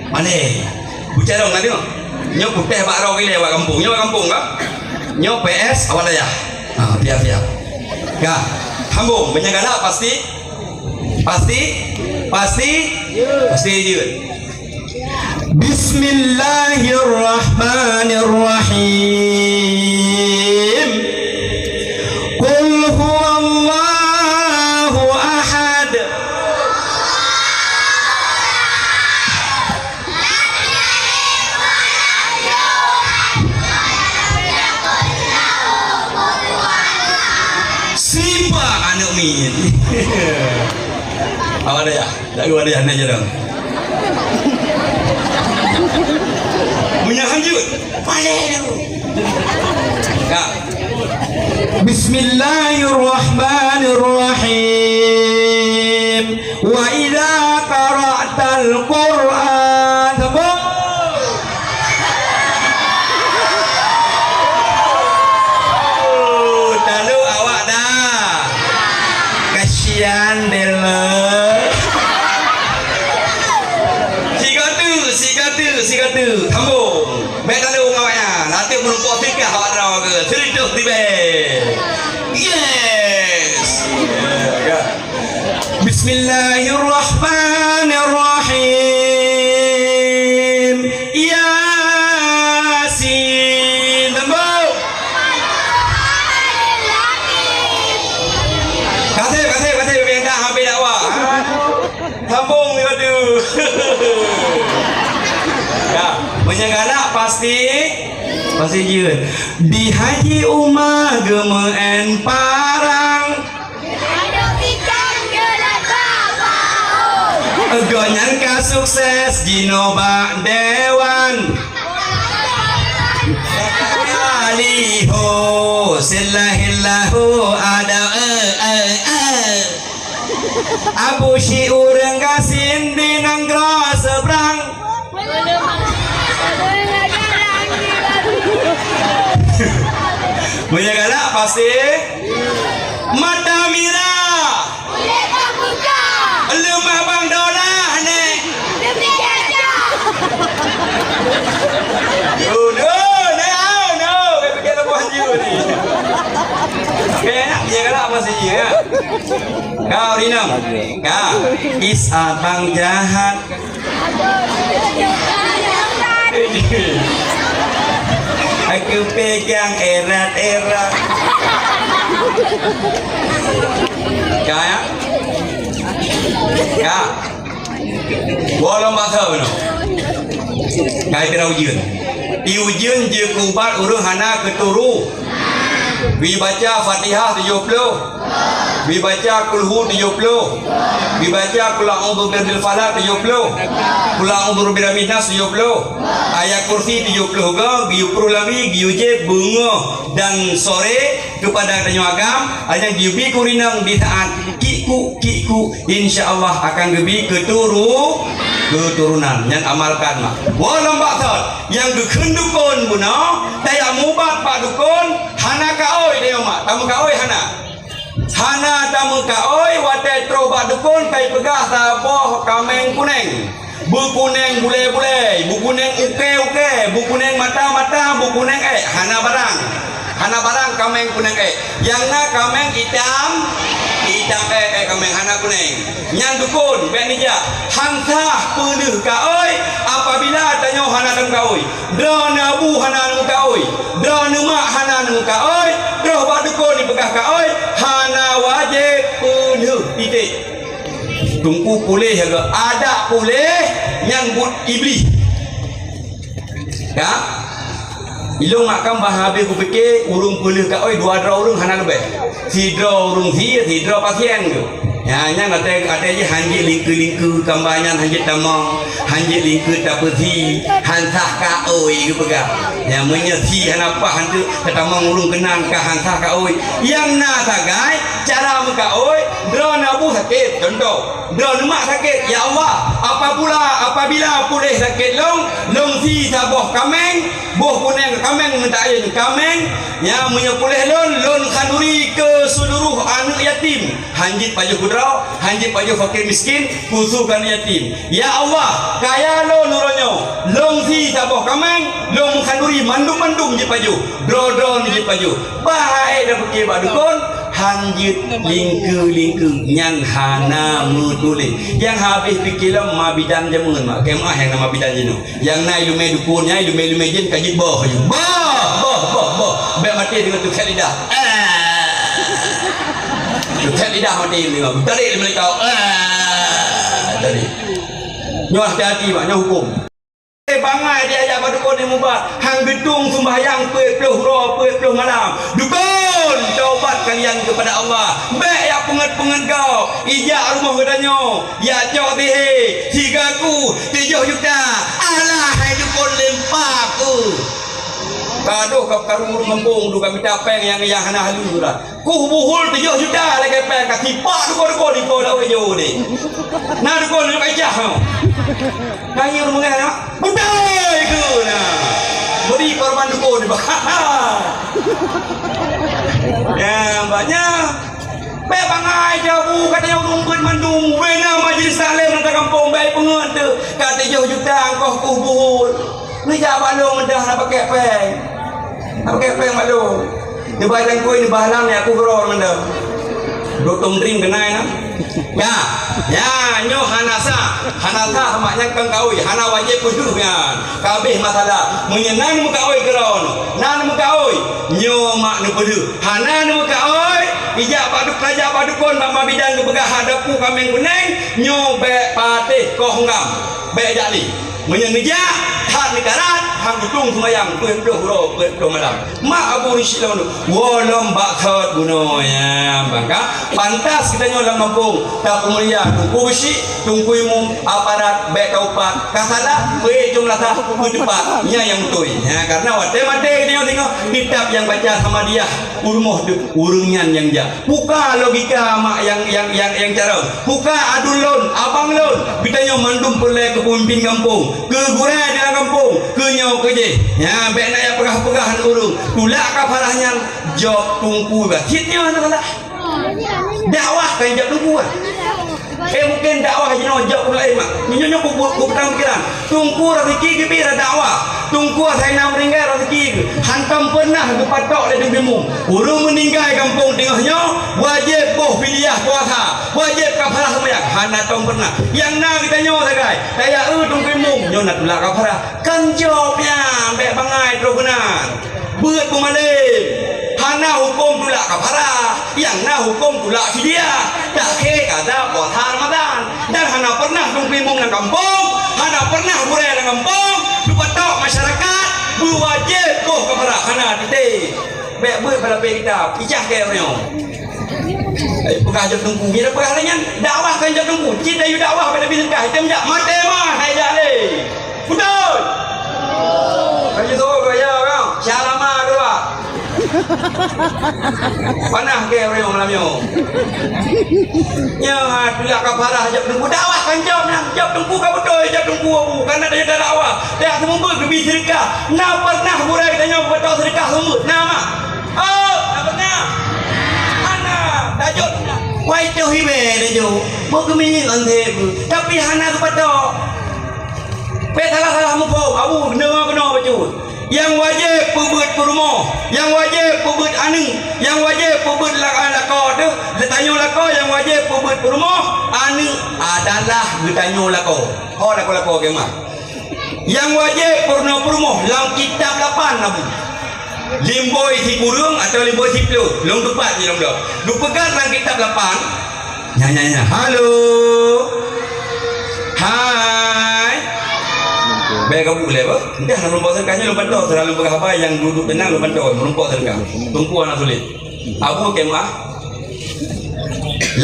Mana? Bicara dong nanti. Nyo putih bak rawi lewat kampung. Nyo kan? Nyo PS awal ya. Biar. Kak, hambung menyangka pasti jujur. Bismillahirrahmanirrahim. Qul huwallahu ahad. Siapa anak min? Awak ada ya? Tak ada ya? Nak jarang. Menyahanjut. Paling. Ya. Bismillahirrahmanirrahim. Wa idza qara'tal Qur'an. Tahu awak dah. Kasihan dela. Sikatu. Hambung. Baik tahu awaknya. Nanti menumpuk fikah awak dah ke. Cerituh tiba. Yes. Bismillahirrahmanirrahim. Yasin. Hambung. Kasih bengkak hampir dakwah. Hambung sikatu. Ya, menyangka pasti jujur. Di haji umah gemeen parang. Gonyan ka sukses jinoba dewan. Aliho silahillahu ada Abu Syiur gasin di nanggro seberang. Menyangka pasti mata mirah. Lemah bang dolah nih. No. Fikir lepas jiwa ni. Kena menyangka pasti ya. Kau Rinam. Kau Isat bang jahat. Aku pegang erat-erat. Kaya? Kak, bolong bahasa benar. Kaya kena ujian. Di ujian je kubat urung hana keturu. Dibaca Fatihah 70. Dibaca Kulhu 70. Dibaca Qul a'udzu birabbil falaq 70. Qul a'udzu birabbin nas 70. Ayat kursi 70 ga giupru lami giuje bunga dan sore kepada tanyo agam ajang giubi kurinang di saat kiku insyaallah akan gebi keturunan yang amalkan mah walam baksud yang gekendukun buna taya mubat pak dukun hana kaoi dia mak tamu kaoi hana tamu kaoi watai tro pak dukun kai pegah taboh kameng kuneng bu kuneng bule bu kuneng uke bu kuneng mata bu kuneng hana barang kameng kuneng yang na kameng hitam kameng hana kuneng nyang dukun be nija hansah peuleuh ka euy apabila tanyo hana dem ka euy drona bu hana nu ka euy drona mak hana nu ka euy droh ba dukun dipegah ka euy hana wajib peuleuh titik tungku boleh juga ada boleh nyambut iblis ya ilung makam bahabe ku fikir urung peuleuh ka oi dua dra urung hana lebih si dra urung si dra pasien tu ya nya ada je hanji lingku kambanyan hanji tamang hanji lingku tapeti hansah ka oi ku pegang ya menyesi hanapa hantu tamang urung kenang ka hansah ka oi yang na sagai cara muka oi dra nabu sakit contoh dra mak sakit ya Allah apabila pulih sakit long si saboh kameng boh kuneng kameng minta air kameng ya menyepulih lon kanuri ke seluruh anak yatim hanjit paju kudraw hanjit paju fakir miskin khususkan yatim ya Allah kaya lo nuronyo long si sabah kameng long kanduri mandum je baju dron je baju bahai dah fikir bak dukun hanjit lingku yang hana mutuli yang habis fikirlah mabidan jamun mak kemah yang nama bidan jenu yang nai lume dukunnya lume jin kajit boh baik mati dengan tu lidah tu lidah mati dengan tarik mereka tadi nyoh hati-hati mak nyoh hukum bangai dia ajak dukun ni mubat hang gedung sembahyang 10 malam dukun taubat kalian kepada Allah baik ya pengat kau ijak rumah katanya ya cok tihe 3 juta alah hai dukun lempar ku kaduh kau karung mempung du kami tapeng yang hana halu dah ku buhul 3 juta lagi peng ka tipak dukun di ko lawe jo ni nah dukun nak ajak kau kaya rumah nak budai ke nah beri korban dukun ya banyak baik bangai jauh katanya rumput mandung wena majlis taklim nanti kampung baik pengen tu kata 3 juta kau ku buhul ni jawab lu mendah nak pakai peng malu dia badan kau ini bahalang ni aku geror mendah dotong drink kenai nak ya nyo hanasa maknya kang kaui hana wajib kudu kan kabeh masalah menyenang muka oi keron nan muka oi nyo mak nu kudu hana nu muka oi ijak paduk raja padukon mama bidang ke begah hadapu kameng kuneng nyo be patih ko hungam be jali menyengeja han nikarat hang dutung semayang 20 malam mak abu risyid lawan wolom bak thot buno ya bangka pantas kita nyolang kampung tak pemulia tungku besi tungku imum aparat baik kaupat kasala be jumlah tak berdebat nya yang betul ya karena mate dia tengok kitab yang baca sama dia urmoh urungan yang ja buka logika mak yang cara buka adulon abang lon kita nyo mandum pelai ke pemimpin kampung ke gurai dalam kampung ke nyo kerja ya baik nak pegah-pegahan urung tulak kafarahnya job tungku bah hitnya nak dakwah kan job tungku mungkin dakwah jenuh job pula mak nyonya ku petang pikiran tungku rezeki ke pira dakwah tungku saya nak meninggal rezeki ke hantam pernah ke patok le dengmu urung meninggal kampung tengahnya wajib boh piliah puasa wajib kafarah sembahyang hana tong pernah yang na kita nyo sagai saya tungku mum nyo nak tulak kafarah kan jawabnya baik bangai terus benar buat pemalim hana hukum tulak kafarah yang na hukum tulak fidyah tak ke kada puasa Ramadan dan hana pernah tungku mum nang kampung hana pernah burai nang kampung patok masyarakat berwajib boh kafarah hana titik baik buat pada kita ijah ke nyo pegah jok tunggu kita pegah lainnya dakwah kan jok tunggu cinta you dakwah pada bisnis kah kita menjak mati mah hai jak le betul kaya tu kaya kau syalama dua panah ke orang malam yo nya tulak kafarah jok tunggu dakwah kan jok tunggu ka betul jok tunggu kan ada yang dakwah dah semua ke bisnis kah na pernah burai tanya betul sedekah semua nama na pernah Dajot, wai tu hibe dajot. Mau kemini ante, tapi hana kepada. Salah mupom, abu kena baju. Yang wajib pebut perumah, yang wajib pebut anu, yang wajib pebut lakau tu. Letanya lakau yang wajib pebut perumah, anu adalah letanya lakau. Oh lakau kemah. Yang wajib perumah, dalam kitab 8 abu. Limboi si kurung atau limboi si pelu long tepat ni long dah lu pegang dalam kitab 8 nyanyi halo hai baik kamu boleh apa dah nak lumpur serkahnya lu bantu selalu berapa yang duduk tenang lu bantu melumpur serkah tunggu anak sulit aku kemah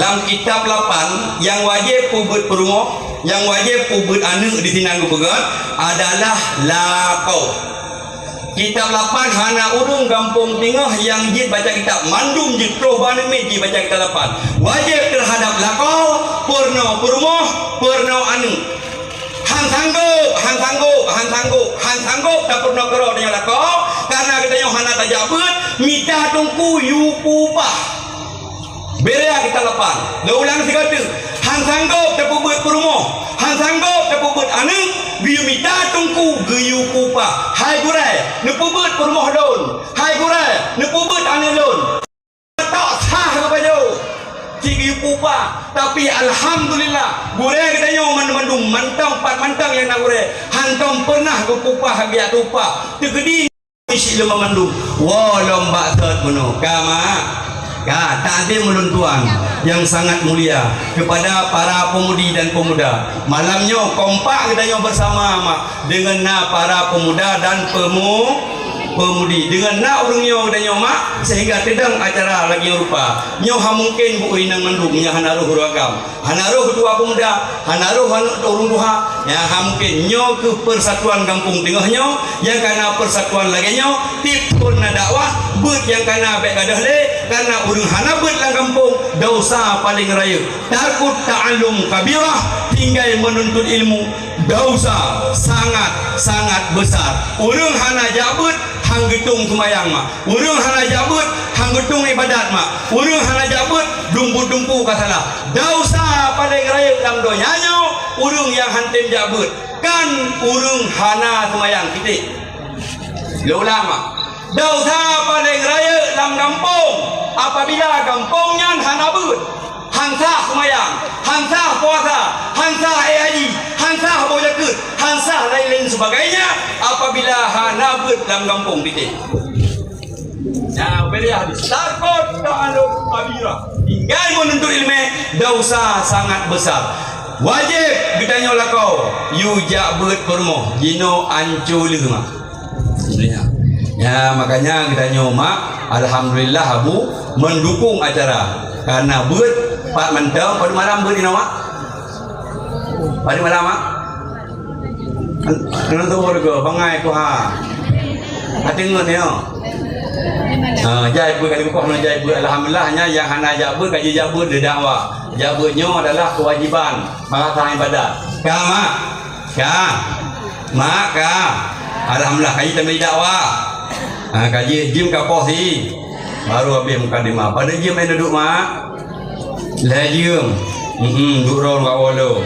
dalam kitab 8 yang wajib pubut perumah yang wajib pubut anu di sini aku pegang adalah lakau. Kitab 8 hana urung kampung tengah yang jid baca kitab mandum jid pro banemi jid baca kitab 8 wajib terhadap lakau purno perumah purno anu hang sanggup tak purno kero dengan lakau karena kita yang hana tajabut minta tungku yu upah berea kita 8 dah ulang 3 Han sanggup dapat buat perumoh, han sanggup dapat buat anak, biu minta tungku geyu kupa. Hai gurai, nepu buat perumoh daun. Hai gurai, nepu buat anak daun. Tak sah kepada tiga kupa. Tapi alhamdulillah, gurai kita nyo mandum mantang pat mantang yang nak gurai. Hantam pernah ke kupa habiat tupa. Tegedi isi lemah mandum. Wah lomba third meno. Kama. Takdim meluntuan yang sangat mulia kepada para pemudi dan pemuda. Malamnya kompak kita nyo bersama dengan para pemuda dan pemudi dengan nak urungnya dan nyo mak sehingga tedang acara lagi rupa nyo ha mungkin bu inang mandung nya hanaruh ragam hanaruh ketua pemuda hanaruh urung duha ya ha mungkin nyo ke persatuan kampung tengah nyo yang kana persatuan lagi nyo tip pun dakwah bet yang kana baik gadah le karena urung hana bet lang kampung dosa paling raya takut ta'allum kabirah tinggal menuntut ilmu dosa sangat besar. Urung hana jabut hang getung sembayang mak. Urung hana jabut hang getung ibadat mak. Urung hana jabut dumpu-dumpu kasalah. Dosa paling raya dalam donyanya urung yang hantim jabut. Kan urung hana sembayang titik. Ulama. Dosa paling raya dalam kampung apabila kampungnya hana but. Hansah semayang, hansah puasa, hansah haji, hansah bawa jaket, hansah lain-lain sebagainya apabila hana ber dalam kampung titik. Nah, beliau hadis takut ta'aluk kabirah. Tinggal menuntut ilmu dosa sangat besar. Wajib kita nyolah kau you jak ber permoh jino ancul lemah. Ya makanya kita nyoma alhamdulillah abu mendukung acara karena ber Pak Mentau pada malam beri nama pada malam kena tahu warga bangai ku ha hati ngon ya jai ber kali kau mana jai ber alhamdulillahnya yang hana jabut kaji jabut de dakwah jabutnya adalah kewajiban melaksanakan ibadat maka alhamdulillah kaji tambah dakwah kaji jim kapoh si baru habis mukadimah pada jim yang duduk mak lajum duk ron kat wala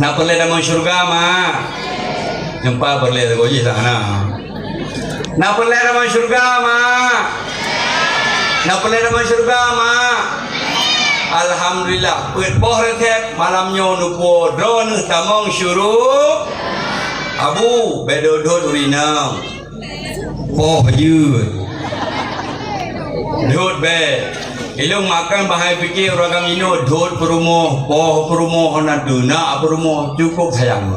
nak perle dalam syurga mak nyempa perle tak goji sana nak perle dalam syurga mak nak perle dalam syurga mak alhamdulillah pet boh rekep malamnya nupo drone tamong syuruk abu bedodot urinang poh je dot be ilung makan bahaya fikir ragam ino dot perumoh poh perumoh hana duna perumoh cukup sayang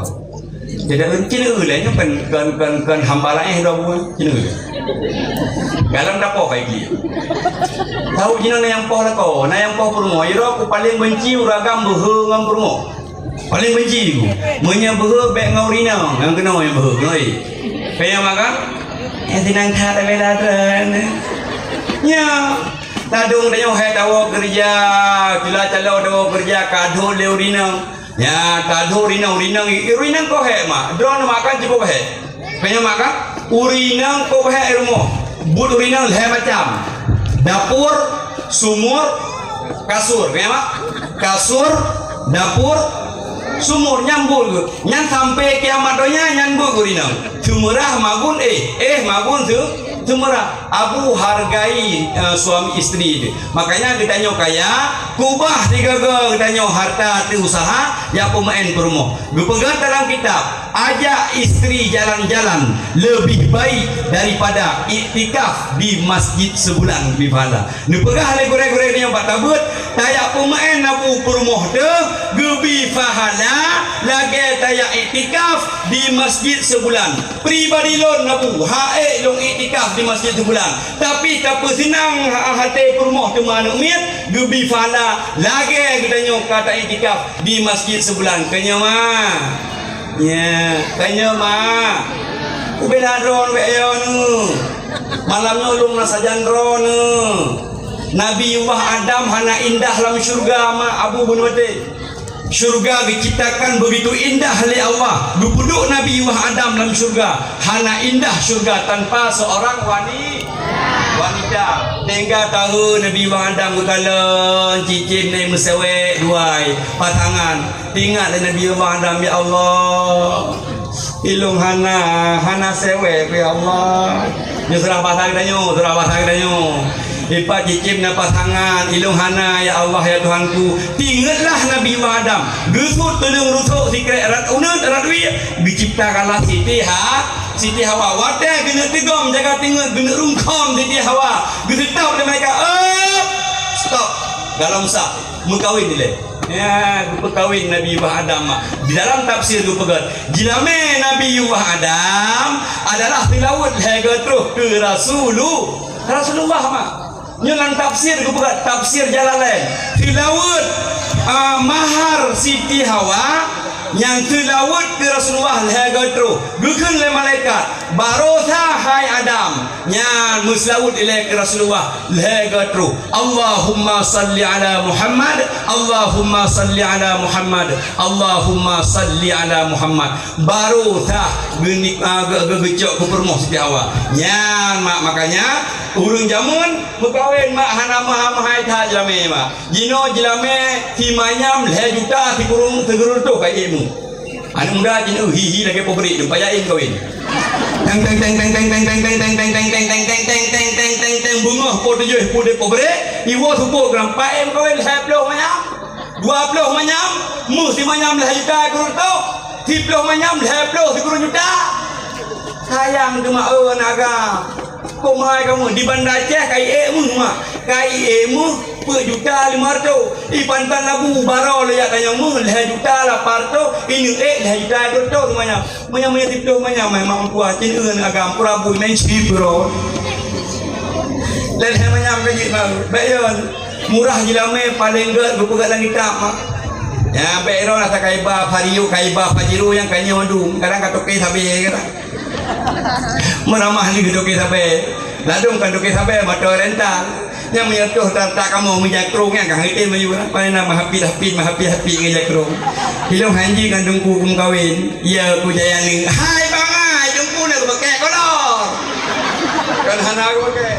tidak cina ulanya kan hamba lain dah buat cina dalam dapoh lagi tahu cina na yang poh lah kau na yang poh perumoh iro aku paling benci ragam behe ngam perumoh paling benci aku menya behe bek ngau rina yang kena yang behe ngoi kaya makan senang tak bela tren ya tadung dia hai dawo kerja jula calo dawo kerja kado leu rinang ya kado rinang ko hai mak drone makan cukup hai kaya makan urinang ko hai rumah but urinang hai macam dapur sumur kasur kaya mak kasur dapur sumur nyambul nyan sampai kiamat donya nyambul urinang sumurah magun magun tu Cumara abu hargai suami istri itu. Makanya kita nyo kaya kubah tiga kita nyo harta ti usaha ya pemain perumoh. Gupegat dalam kitab ajak istri jalan-jalan lebih baik daripada iktikaf di masjid sebulan di pahala. Nupegah le gore-gore ni pak tabut tayak pemain abu perumoh tu gebi pahala lagi tayak iktikaf di masjid sebulan. Pribadi lon abu hae long iktikaf di masjid sebulan tapi tak senang hati rumah tu mana umiat gebi fana lagi kita nyok kata itikaf di masjid sebulan kanya mah ya kanya mah ubela ron weyo nu malamnya ulung nasajan ron Nabi Allah Adam hana indah dalam syurga mah abu bunwate syurga diciptakan begitu indah oleh Allah. Duduk Nabi Adam dalam syurga, hana indah syurga tanpa seorang wanita. Tinggal tahu Nabi Adam kala cicim naik mesewek duai pasangan. Tinggal Nabi Adam, ya Allah, ilung hana sewek ya Allah. Nyo surah pasang danyo. Ipa cicim na pasangan ilung hana, ya Allah ya Tuhanku. Tinggallah Nabi Adam rusuk tulung rusuk sikret erat unut erat wi diciptakanlah Siti Hawa. Wadah kena tegom jaga tinggal kena rungkom Siti Hawa. Kita tahu mereka stop dalam sah mengkawin nilai. Ya, berkahwin Nabi Adam. Di dalam tafsir tu pegat jilame Nabi Adam adalah tilawat haga terus ke Rasulullah mak. Nyolang tafsir ku pegat tafsir Jalalain. Tilawat mahar Siti Hawa yang tilawat ke Rasulullah haga terus bukan le malaikat barotha hai Adam yang muslawat ilaih ke Rasulullah haga terus. Allahumma salli ala Muhammad, Allahumma salli ala Muhammad, Allahumma salli ala Muhammad. Barotha genik gegecok ku permoh Siti Hawa yang makanya urung jamun berkahwin mak hana mahai tha jelame mak jino jelame timanyam le juta ti kurung tegurur tu kai emu anu muda jino hihi lagi pobri jumpa yain kawin teng bunga po tujuh pude pobre iwo supo gram paem kawin heplo manyam 20 manyam mesti manyam le juta kurung tu 10 manyam le heplo kurung juta sayang tu mak naga komai kamu di Banda Aceh kai emu mak kai emu per juta 500 ipan tan labu baro le ya tanya mu le juta 800 ini le juta 200 semuanya menyang tipto menyang memang tua cin eun agam prabu main si bro le menyang gaji bayon murah jilame paling geut bepegat langit mak ya beiro rasa kaiba fariu kaiba fajiru yang kayaknya mandum kadang katoke sabe kadang meramah ni doke sampai ladung kan doke sampai motor rental yang menyentuh tak kamu menjakrung yang kang itu mayu apa nama happy ngejakrung hilung hanji kandung ku kawin ya ku jayani hai bangai jungku nak pakai kolor kan hana aku pakai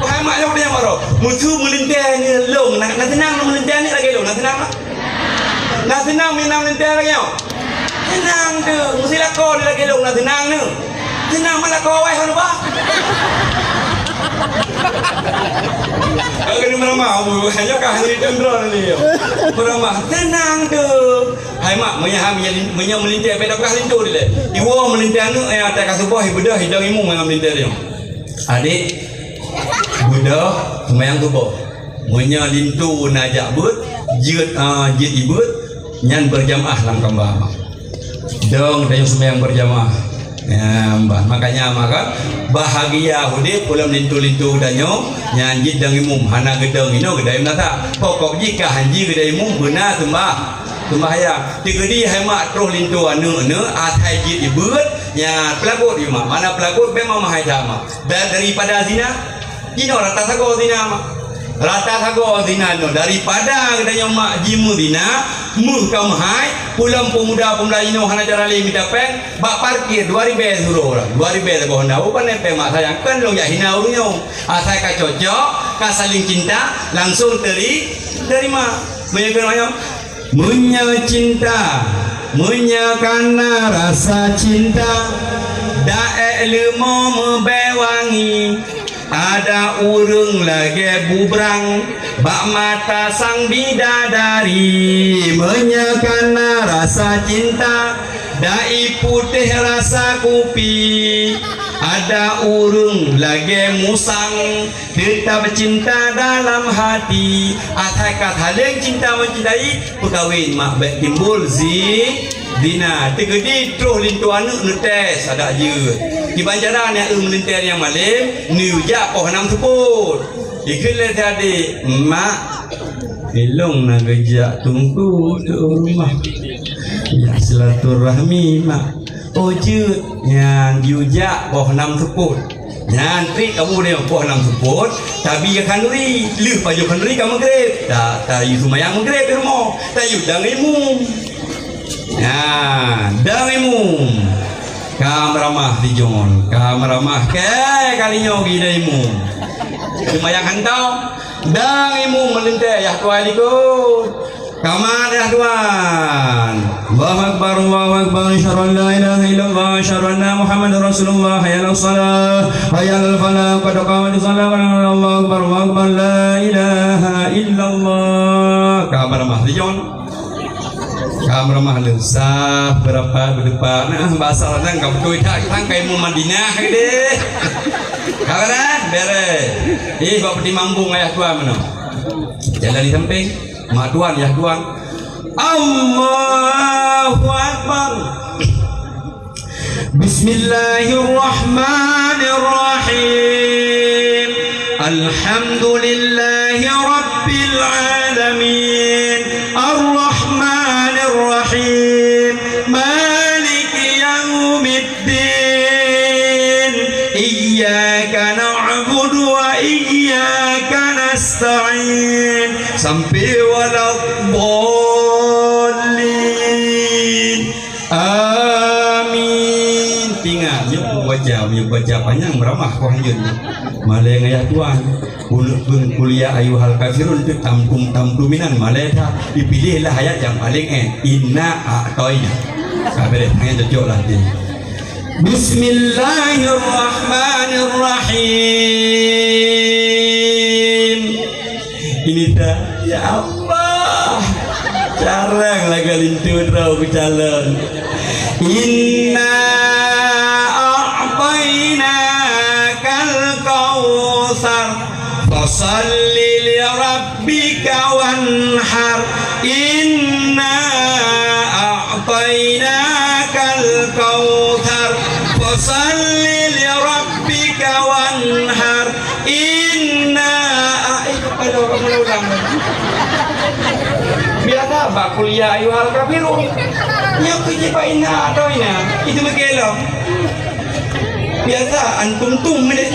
hai mak yok dia maro musuh melintir ni long nak tenang melintir ni lagi long nak tenang minam melintir lagi tenang tu mesti lakon lagi long nak tenang tu tenang malah kau wai hanu ba agak ni meramah hanya kah hari tendron ni meramah tenang tu hai mak menyah melintir pedak kah lintu dia iwo melintir nu ai atas kasubuh ibadah hidang imu dengan melintir dia adik budak semayang tubuh menyah lintu najak but jid ibut nyan berjamaah dalam kembang dong tayong semayang berjamaah ya mbah makanya maka bahagia hudi pulang lintu-lintu danyo nyanyi dang imum hana gedang ino gedai nata pokok jika hanji gedai imum benar tumbah ya digedi hemat terus lintu anu atai jid ibut nya pelagut di mana pelagut memang mahai dama daripada zina ino rata sago zina rata sago zina no daripada gedanya mak jimu zina muh kau mahai pulang pemuda ino hana jarali minta pen bak parkir 2000 suruh orang 2000 ko honda upan nepe mak sayang kan long ya hina urunyo asai ka cocok ka saling cinta langsung terima munya cinta munya karena rasa cinta dae lemo mebewangi ada urung lagi bubrang bak mata sang bidadari menyakana rasa cinta dai putih rasa kopi ada urung lagi musang tetap cinta dalam hati atai kata leng cinta mencintai perkahwin mak baik timbul dina tegedi terus lintu anak netes ada je di banjaran yang melintir yang malam New York oh nam sebut ikut tadi mak ilung nak gejak tunggu tu rumah ya silaturahmi mak ojut yang diujak oh nam sebut Nyantri kamu dia buah nam support tapi ya kanuri lu paju kanuri kamu grade tak yu sumayang grade di rumah tak yu dangimu nah dangimu kam ramah dijon kam ramah ke kalinya gidaimu sumayang hantau dangimu melintai ya tualikut kamar ya Tuhan. Allahu Akbar, Allahu Akbar, asyhadu an la ilaha illallah, asyhadu anna Muhammadar Rasulullah, hayya 'alas shalah, hayya 'alal falah, qad qamatis shalah, Allahu Akbar, Allahu Akbar, la ilaha illallah. Kamar mahlion. Kamar mahlion sah berapa berdepan nah bahasa orang enggak betul tak tangkai mu Madinah deh. Kabaran bere. Ih kok peti mambung ayah tua mana? Jalan di samping. Ma Tuhan ya Tuhan. Allahu Akbar. Bismillahirrahmanirrahim. Alhamdulillahi rabbil alamin. Ar-Rahmanir-Rahim. Maliki yaumiddin. Iyyaka na'budu wa iyyaka nasta'in. Sampai waladhdallin. Amin. Tinggal you baca panjang beramah kau hanjun. Malay ngaya Tuhan. Kuliah ayuhal kafirun tu tamtuminan malay dah dipilihlah ayat yang paling inna a'toina. Sabar hanya cocok lah dia. Bismillahirrahmanirrahim. Ini dah ya Allah jarang lagi lintu rau berjalan. Inna a'tayna kal kautsar fasalli li rabbika wanhar. Inna a'tayna kal kautsar fasalli li rabbika wanhar. Inna biasa apa kuliah ayuhal kafirun yang kejibainnya atau ini itu megelo biasa antum tum deh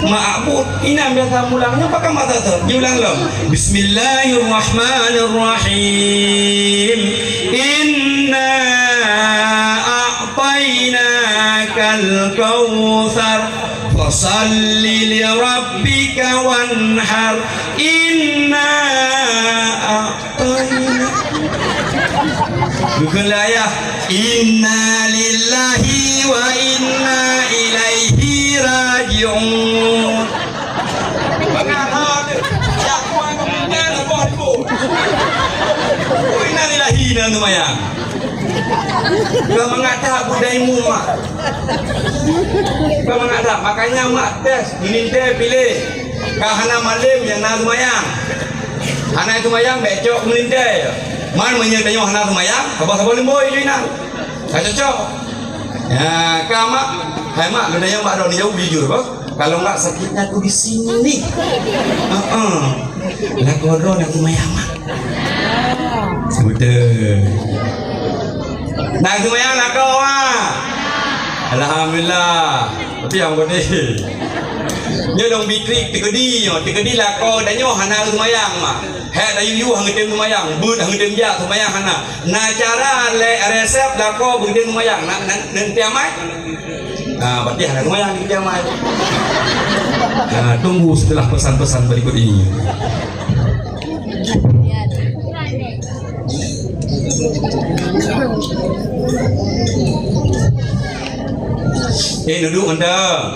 ma'bud ini biasa mulangnya pakai mata ter diulang loh. Bismillahirrahmanirrahim. Inna a'tainakal kautsar fasalli li rabbika wanhar. Inna a'tayna. Bukan ayah. Inna lillahi wa inna ilaihi raji'un. Inna lillahi dan lumayan. Kau mengatakan budaimu mak. Kau mengatakan makanya mak tes ini teh pilih kahana malim yang nak lumayan. Hana itu mayang becok melintai. Man menyertanya hana lumayan. Kau lemboy juga. Tak cocok. Ya kamak, hai mak ada yang mak doni jauh jujur bos. Kalau enggak sakitnya tuh di sini. Lah kodro nak lumayan mak. Betul. Nak lumayan nak kau mak. Alhamdulillah. Tapi yang boleh. Dia dong bitrik tegedi lah kau dan nyo hana lumayan mak. He da yu hang tem lumayan, bud hang tem ja lumayan hana. Na cara le resep lah kau budi lumayan nak tiamai. Nah, berarti hana lumayan di tiamai. Nah, tunggu setelah pesan-pesan berikut ini. Duduk anda.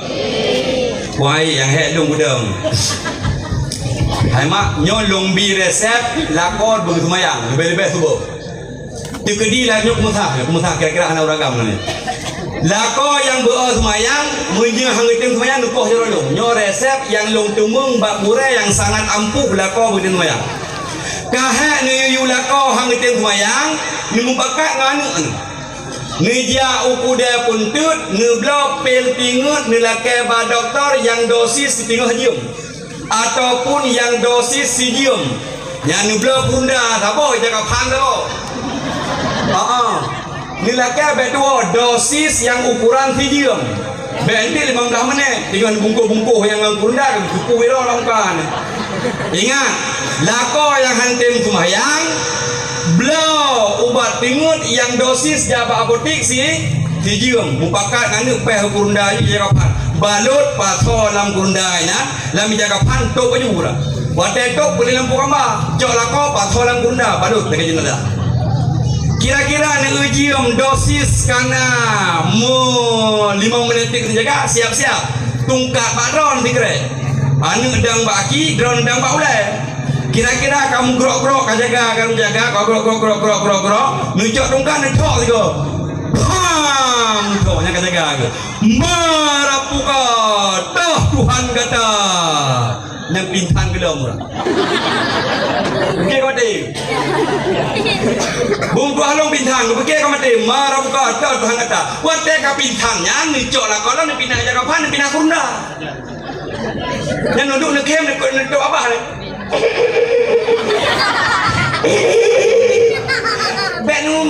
Wai yang hek dong budang. Hai mak nyolong bi resep lakor begitu mayang lebih-lebih subuh. Tu kedi lah nyok musah kira-kira anak uragam ni. Lakor yang semayang munjing hang item semayang nukoh jerolong. Nyo resep yang long tumung bak burai yang sangat ampuh lakor begitu mayang. Kahek ni yu lakor hang item semayang ni mubakat nganu. Ni dia ukuda puntut, ni blok pel tingut, ni lakai ba doktor yang dosis tinggal hajium. Ataupun yang dosis sijium. Yang ni blok bunda, apa jaga pan tu. Ni lakai ba dua dosis yang ukuran sijium. Bentil 15 menit dengan bungkuh-bungkuh yang kurunda kuku wiro langkan. Ingat, lako yang hantem kumayang, blau ubat pingut yang dosis jaba apotik si jium mupakat nganu peh kurunda je kapan. Balut paso lam kurunda ina, lam jaga pan tok baju pula. Wate tok boleh lampu kamba, cok lako paso lam kurunda balut dekat jenada. Kira-kira nak ujium dosis karena 5 menit terjaga siap-siap tungkat pak drone tikre anu dang baki drone dang pak ulai kira-kira kamu grok-grok kamu jaga kau grok nucok tungkat netok tiga pam toknya kajaga marapuka dah Tuhan kata yang pintan gelom okey kau mati bung tu halong bintang okey kau mati marapuka dah Tuhan kata wate ka bintangnya nucok lah kalau ni pindah jaga pan pindah kurunda yang nunduk nekem nekok apa ni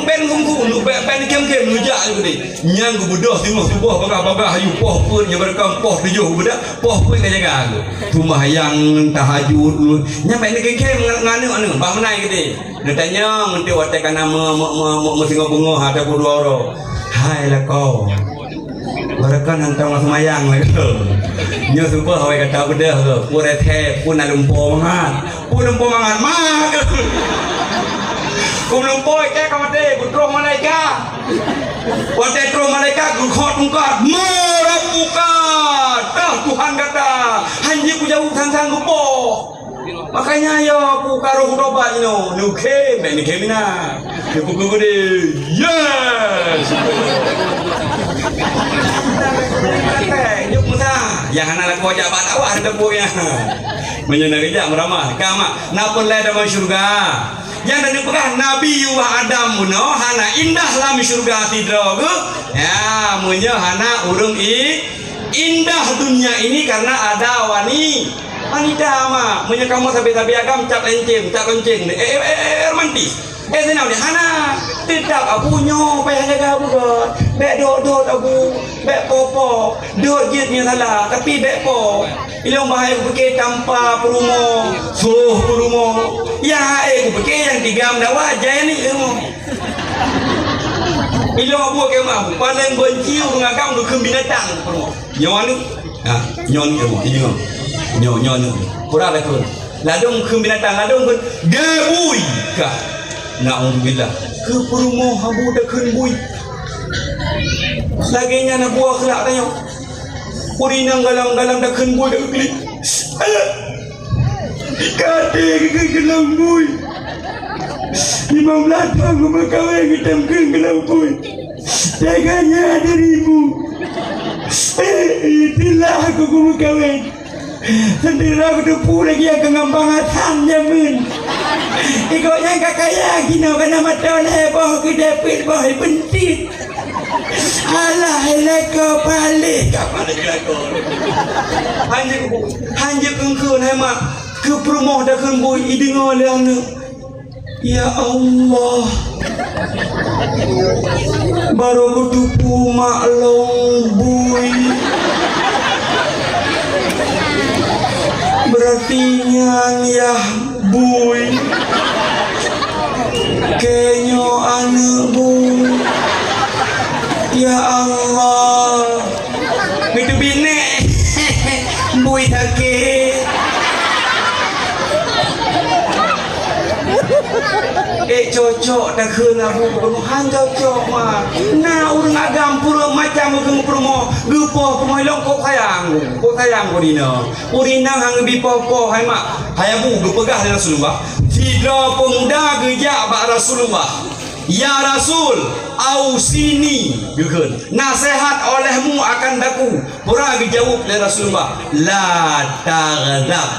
ben gumgu ben kem nujak tu ni nyang gu budah tengok subuh bagah hayu poh pun yang berekam poh tujuh budak poh pun ka jaga aku rumah yang tahajud nyampe ni kem nganu bah menai gede dia tanya nanti watekan nama mau tengok bunga ada dua orang hai lah kau berekan hantar mas mayang lah kau nyo super hawai kata budak tu pun pun lumpur mangat mak kum lumpur ke kau mati putrung malaikat wate terung malaikat gukot mungkat marapuka dah Tuhan kata hanya ku jauh sang gupo makanya yo ku karo hudobat ino nuke ben kemina ku gede yes yuk muta yang anak aku ajak bat awak ada punya menyenang kerja meramah kama napun le dalam syurga yang dan pegah Nabi Yuha Adam muno hana indah lam syurga tidro ya munyo hana urung indah dunia ini karena ada wanita mah munyo kamu sampai agam cap lenceng romantis senang dia hana tidak abunya payah jaga budak bek dot abu bek popo dot jitnya salah tapi bek po ilong bahaya ku pakai tanpa perumo suh perumo ya ku pakai yang tiga mendawa jaya ni ilong abu ke mah paling benci mengagam tu binatang perumo nyon nyon pura betul ladung binatang ladung pun gebui kah na'udzubillah ke perumo habu dah kenbui laginya nak buah kelak tanya purinang galam-galam dah kenbui dah klik kate ke galam bui 15 tahun aku berkahwin kita ke galam bui jaganya ada 1000 itulah aku berkahwin sendiri aku tu pula lagi akan ngambang atam jamin ikutnya kakaya gino kena mata leboh ke dapit boh bentit alah leko balik hanya kengkun hemat ke perumoh dah kembui idengar liang ya Allah baru bertupu maklong bui berarti ya bui kenyo anu bui ya Allah itu bine bui take cocok dah kena bukan cocok mah nah urang agam pura macam urang promo lupa pemailong kok sayang urina hang bipopo hai mak hayabu gepegah dengan Rasulullah tiga pemuda gejak bak Rasulullah ya Rasul ausini geun nasihat olehmu akan daku pura dijawab oleh Rasulullah la taghdab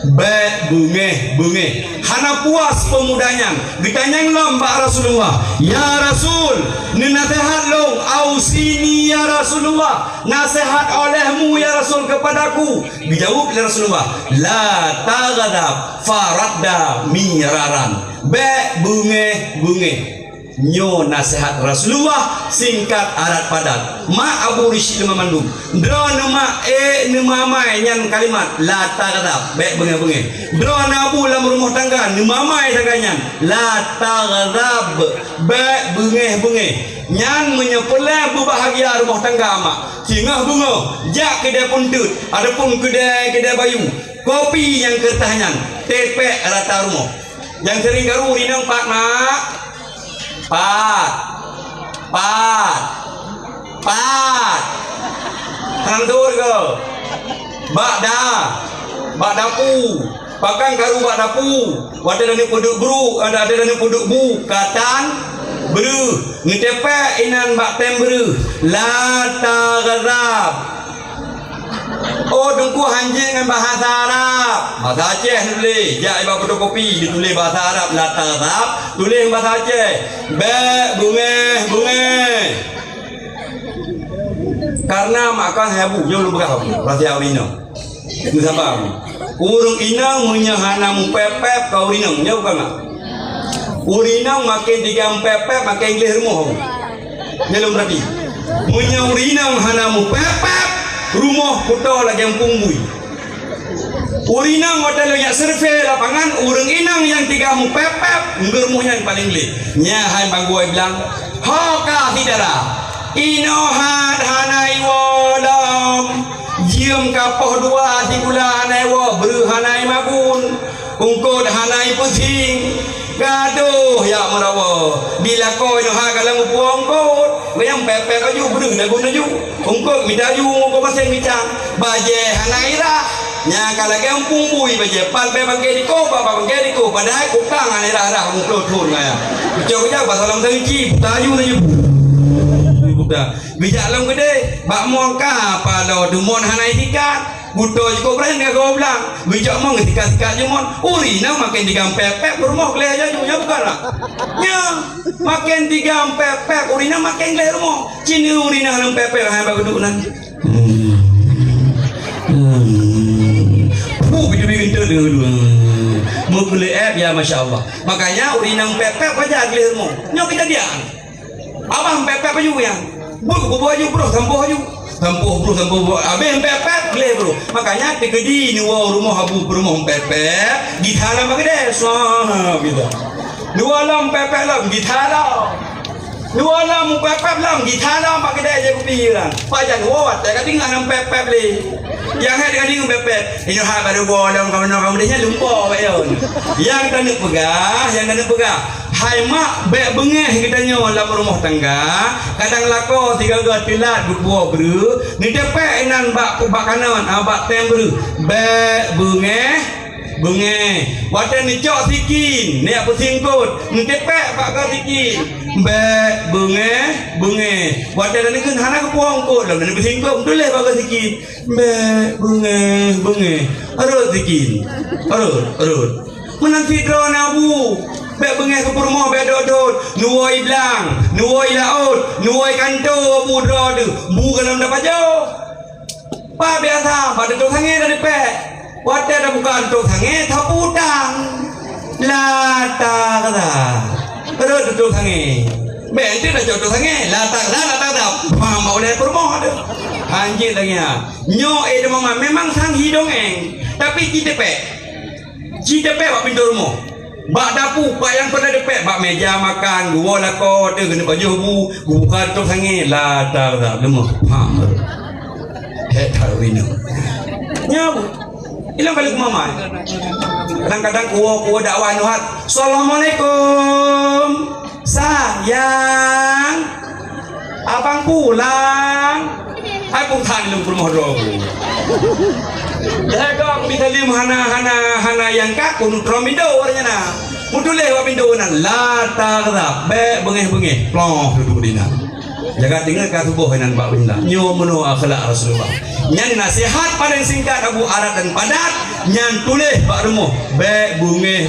baik bunge hana puas pemudanya ditanya mbak Rasulullah ya Rasul ni nasihat long ausini ya Rasulullah nasihat olehmu ya Rasul kepadaku dijawab oleh Rasulullah la taghdab faradda miraran baik bunge nyo nasihat Rasulullah singkat arat padat ma Abu Rishid memandung dro nama nama mai nyan kalimat la taghdab baik bengai dro nabu dalam rumah tangga nama mai tanganyan la taghdab baik bengai nyan menyepela berbahagia rumah tangga mak singah bunga jak kedai puntut adapun kedai bayu kopi yang kertahnya tepek rata rumah yang sering garu rinang pak nak pat kantor ke bak dapu pakan garu bak dapu ada dana puduk bru ada dana puduk bu katan beru ngetepek inan bak tembru la taghrab. Oh dengku hanjing dengan bahasa Arab bahasa Aceh tulis jak iba fotokopi ditulis bahasa Arab la taghrab tulis bahasa Aceh bunga karena makan habu jauh lebih kau rahsia urina itu sabar urung inang menyahana pepep kau urinang jauh bukan mak urinang makin tiga pepep makin gelih rumah belum berarti menyaurinang hana pepep rumah kota lagi yang punggui urinang hotel yang survei lapangan urang inang yang tiga pepep ngermuhnya yang paling leh nyahan bangguai bilang hoka tidara inohat hanai walam jiam kapoh dua sikula hanai wa beru hanai magun ungkod hanai pusing gaduh ya merawa bila kau yang hagalang puang kau yang pepe kau ju beru na guna ju ungkod midayu ungkod pasang bicang baje hanaira nya kalau kampung bui baje pal pe bangke di ko baba bangke di ko padahal ukang anira ungkod thun ngaya jauh-jauh basalam tengki tayu na ju buta bijak lam gede bak mongka palo dumon hanai tikat buto jiko brand ga goblang bijak mong tikat-tikat jumon urina makin digam pepek rumah gleh aja junya bukan lah nya makin digam pepek urina makin gleh rumah cini urina nang pepek ha bag duduk nan bidu-bidu dulu mau beli app ya masya-Allah makanya urina pepek aja gleh rumah nya kejadian abang pepek baju yang bu baju bro tampuh bro abang pepek le bro makanya tegedi ni rumah abu rumah pepek di thala magde soha bila dua lam pepek lam di thala dua lam pepek lam di thala magde je piran pajan wat tak tinggal nam pepek le yang hai dengan pepek ini ha baru bolam kawan-kawan dia lupa bayon yang kena pegah hai mak bek bengeh kita nyo dalam rumah tangga kadang lako tiga tilat buah beru ni depek inan bak kanan abak tembru bek bengeh wadah ni cok sikin ni apa singkut ni depek bak sikin bek bengeh wadah ni kan hana ke puang kot dalam ni singkut tulis bak sikin bek bengeh arut sikin arut menanti drone abu bek bengeh ke rumah bek dodot nuoi blang nuoi laut nuoi kanto bu drod bu kalam dapat jauh pa biasa pada tu sange dari pek wadah dah bukan tu sange thaputang lata kata terus tu sange bek itu dah jauh tu sange lata dah mau le rumah ada anjir lagi ya nyo de mama memang sang hidung tapi kita pek bak pintu rumah bak dapu pak yang pernah depek bak meja makan gua lako dia kena baju bu bukan tu sange la tar lemah pam het harwina nya bu ilang balik mama kadang-kadang kuwa dakwah nuhat assalamualaikum sayang abang pulang hai pun than lung rumah ro jaga bisa lim hana yang kakun tromido warnya na mudule wa pindo nan la taghdab be bengeh ploh duduk dina jaga dengar ka tubuh nan bak binda nyo meno akhlak Rasulullah nyan nasihat paling singkat abu arat dan padat nyan tulis bak remuh be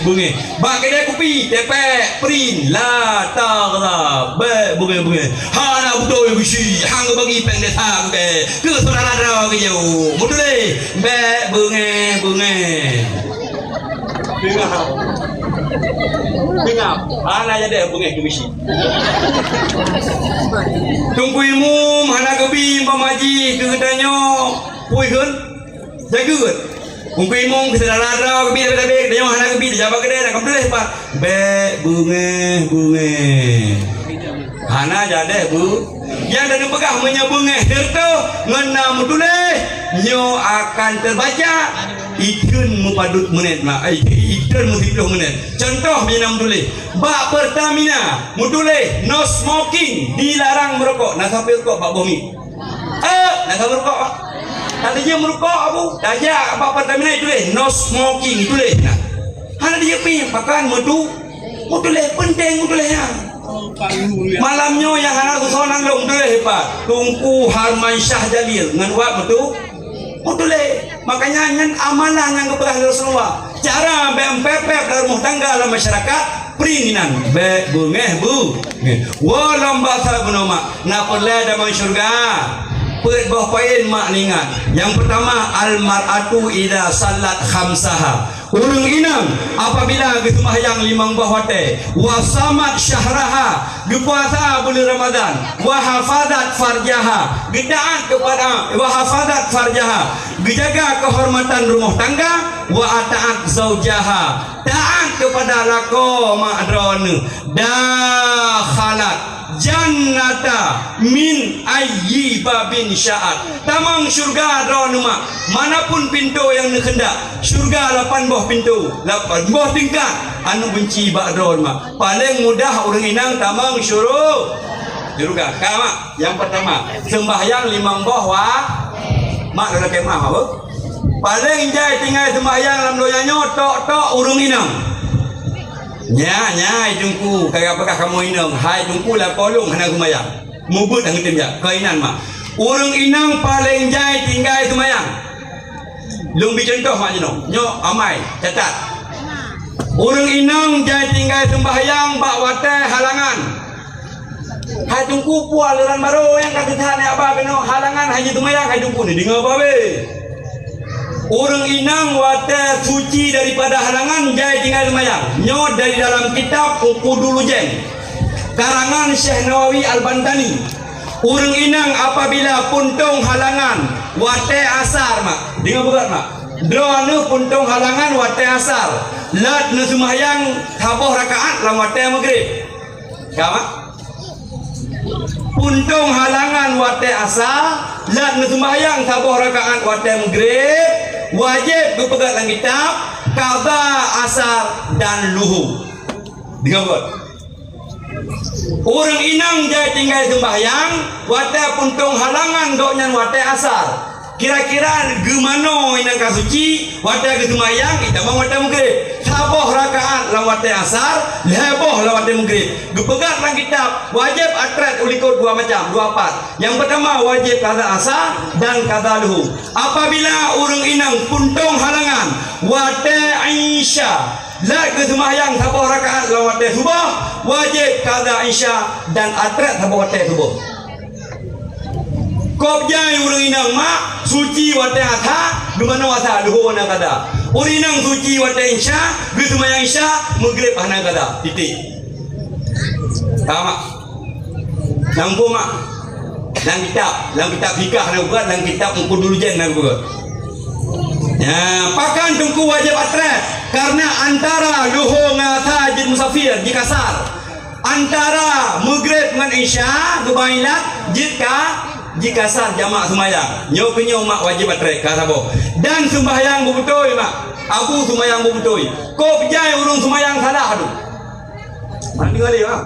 bengeh bak kedai kopi tepek prin la taghdab be bengeh hana betul bisi hang bagi pendek hang ke saudara ro ke jauh mudule be bengeh dengar Dengar, anak jadi bunga kebisi. Tunggu ilmu, mana kebi, pamaji, kegedanyo, pui kan, jaga kan. Tunggu ilmu, kita dah rada, kebi, kebi, kedanyo, mana kebi, jaga kedai, nak kembali lepas. Be bunga. Hana jadi bu. Yang dari pegah menyebunga harta ngena mutuleh nyo akan terbaca ikun mupadut menit mak ikun mutipuluh menit contoh bina mutuleh bak Pertamina mutuleh no smoking dilarang merokok nak sampai rokok bak bumi nak sampai merokok tadinya merokok abu dajak bak Pertamina itu leh no smoking itu leh nah hana dia pi pakan mutuleh penting mutulehnya malamnya yang hana susonan long tu hebat Tungku Harman Syah Jalil ngan buat betul makanya ngan amalan yang kepada Rasulullah cara BMPP dalam rumah tangga dalam masyarakat peringinan be bungeh bu walam bahasa benoma nak perlah dalam syurga pet bawah poin mak ningat yang pertama almar'atu idza salat khamsaha urang inang apabila gesembahyang limang buah wate wasamat syahraha gepuasa bulan Ramadan wa hafadat farjaha gedaan kepada wa hafadat farjaha dijaga kehormatan rumah tangga wa ataat zaujaha taat kepada lako ma'dron dakhalat jannata min ayyi babin sya'at tamang syurga dronuma manapun pintu yang hendak syurga 8 buah pintu 8 buah tingkat anu benci bak dronuma paling mudah orang inang tamang syurga kama yang pertama sembahyang 5 buah wa mak dah kemah apa paling jai tinggal sembahyang dalam doyanyo tok urung inang nya jungku kagak apakah kamu inang hai jungku lah polong hana kumayang mubut hang temja kainan mak urang inang paling jai tinggal semayang lumbi contoh mak jino nyo amai catat urang inang jai tinggal sembahyang bak wate halangan hai jungku pual leran baru yang kata tahan apa beno halangan haji semayang hai jungku ni dengar apa be orang inang wate suci daripada halangan jai tinggal semayang nyot dari dalam kitab Uqudul Jeng karangan Syekh Nawawi Al-Bantani orang inang apabila puntung halangan wate asar mak dengar berat mak drone puntung halangan wate asar lat nu semayang haboh rakaat lam wate maghrib kama puntung halangan wate asar lat nu semayang haboh rakaat wate maghrib wajib berpegang dalam kitab qada asar dan luhu dengar buat orang inang jai tinggal sembahyang wate puntung halangan doknya wate asar kira-kira gemano inang kasuci wate ke sembahyang kita bang wate maghrib saboh rakaat lawan wate asar leboh lawan wate maghrib berpegang dalam kitab wajib atret ulikut dua macam dua part yang pertama wajib qada asar dan qada luhu apabila orang inang puntung halangan wate Aisyah la ke sembahyang saboh rakaat lawan wate subuh wajib qada Aisyah dan atret saboh wate subuh kop jai urang inang mak suci wate atha dumana wasa duho na kada urang inang suci wate Isya ge sembahyang Isya maghrib hana kada titik sama nampu mak dalam kitab fikah na buat dalam kitab Uqudul Jeng na buat ya pakan tungku wajib atret karena antara duho ngata jin musafir di kasar antara maghrib dengan Isya gebailat jika sah jamak sembahyang nyo penyo mak wajib atret kasabo dan sembahyang bebetul mak aku sembahyang bebetul kau pejai urung sembahyang salah tu mandi kali mak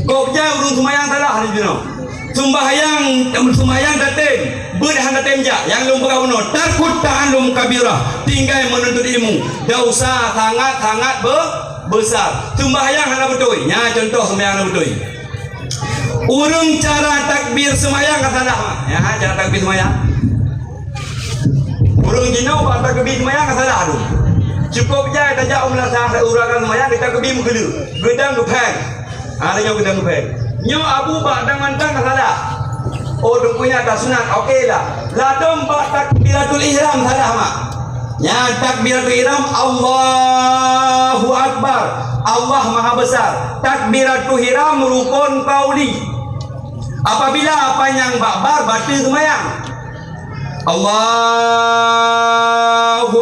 kau pejai urung sembahyang salah ni dino sembahyang datem berhan datem ja yang lum pegau no takut tahan lum kabirah tinggal menuntut ilmu dosa sangat besar sembahyang hana betul nya contoh sembahyang hana betul urung cara takbir semayang kata dah ya cara takbir semayang urung jinau pak takbir semayang kata dah tu cukup je tajak umlah sah urakan semayang kita takbir mukelu gedang gepeng ada yang gedang gepeng nyo abu bak dang mantang kata dah oh dong punya atas sunat okey lah ladom bak takbiratul ihram salah mak Ya, takbiratul ihram Allahu Akbar. Allah Maha Besar. Takbiratul ihram rukun qauli. Apabila panjang bakbar batal sembahyang. Allahu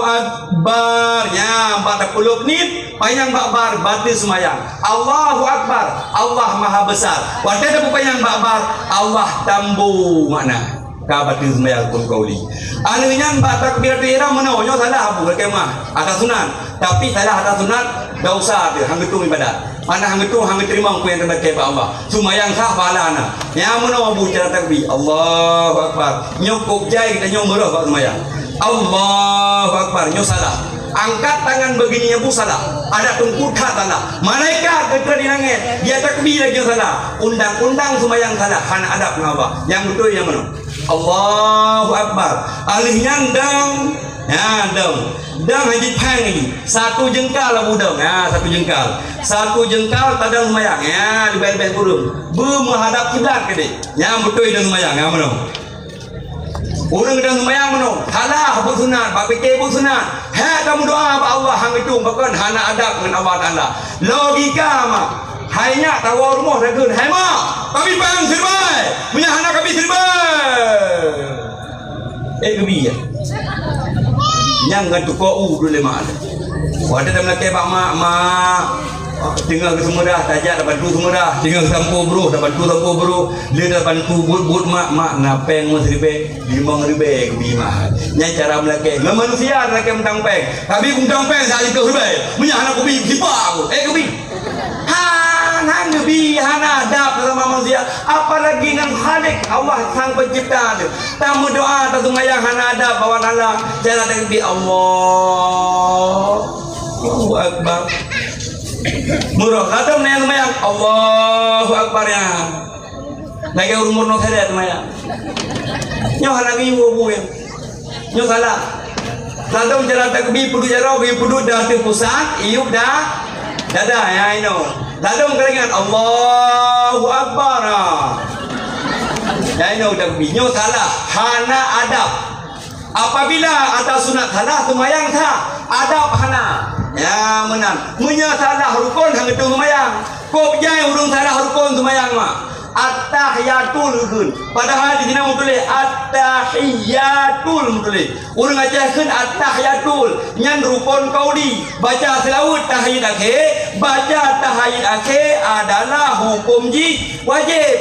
Akbar. Ya, 40 menit panjang bakbar batal sembahyang. Allahu Akbar. Allah Maha Besar. Waktu ada panjang bakbar Allah tambu makna. Batal sembahyang rukun qauli. Anunya takbiratul ihram menonyo salah abu kemah atas sunat. Tapi salah atas sunat dak usah dia hang itu ibadat. Mana hang itu hang terima aku yang terbaik kepada Allah. Sembahyang sah pahalana. Ya meno abu cara takbir. Allahu Akbar. Nyokok jai kita nyong merah pak sembahyang. Allahu Akbar nyo salah. Angkat tangan begini abu salah. Ada tungkut khat salah. Malaikat ketra di langit. Dia takbir lagi salah. Undang-undang sembahyang salah. Han adab ngapa? Yang betul yang mana? Allahu Akbar. Alihnya dang. Ya dang. Dang haji pang lagi. Satu jengkal lah budang. Ya satu jengkal. Satu jengkal tadang sembahyang. Ya lebih-lebih kurung. Menghadap kiblat ke dia. Yang betul itu sembahyang. Ya mana? Orang sedang sembahyang mana? Halah pun sunat, bak fikir pun sunat. Hai kamu doa pada Allah hang itu bahkan hana adab dengan Allah Taala. Logika mak. Hainya tawa rumah ragun. Hai mak, kami pang serbai. Punya hana kami serbai. Kebi ya. Yang gantu kau dulu mak. Wadah dalam laki bak mak. Tinggal ke semua dah, tajak dapat tu semua dah. Tinggal ke sampur bro, dapat tu sampur bro. Dia dapat tu but mak napeng mas ribe, 5.000 kebi mak. Nyai cara melaki. Ngan manusia laki mentang peng. Tapi mentang peng saya itu ribe. Punya anak kebi siapa aku? Kebi. Hang kebi hana adab sama manusia. Apalagi dengan Khalik Allah sang pencipta tu. Tamu doa tak sembahyang hana adab bawa Allah. Cara kebi Allah. Allahu Akbar. Murah kadang naya sembahyang Allahu Akbar ya. Lagi umur no saya sembahyang. Nyo lagi ibu ya. Nyo salah. Kadang jalan takbir pudu jaro pudu dah tu pusat, iup dah dada ya ino. Kadang keringat Allahu Akbar. Ya ino takbir nyo salah. Hana adab. Apabila atas sunat salah sembahyang sah, adab hana. Ya menang. Munya salah rukun hang itu sembahyang. Kok jai urung salah rukun sembahyang mak. At-tahiyatul kun. Padahal di sini mutule at-tahiyatul mutule. Urang ajakeun at-tahiyatul nyan rukun qauli. Baca selawat tahiyat akhir, baca tahiyat akhir adalah hukum wajib.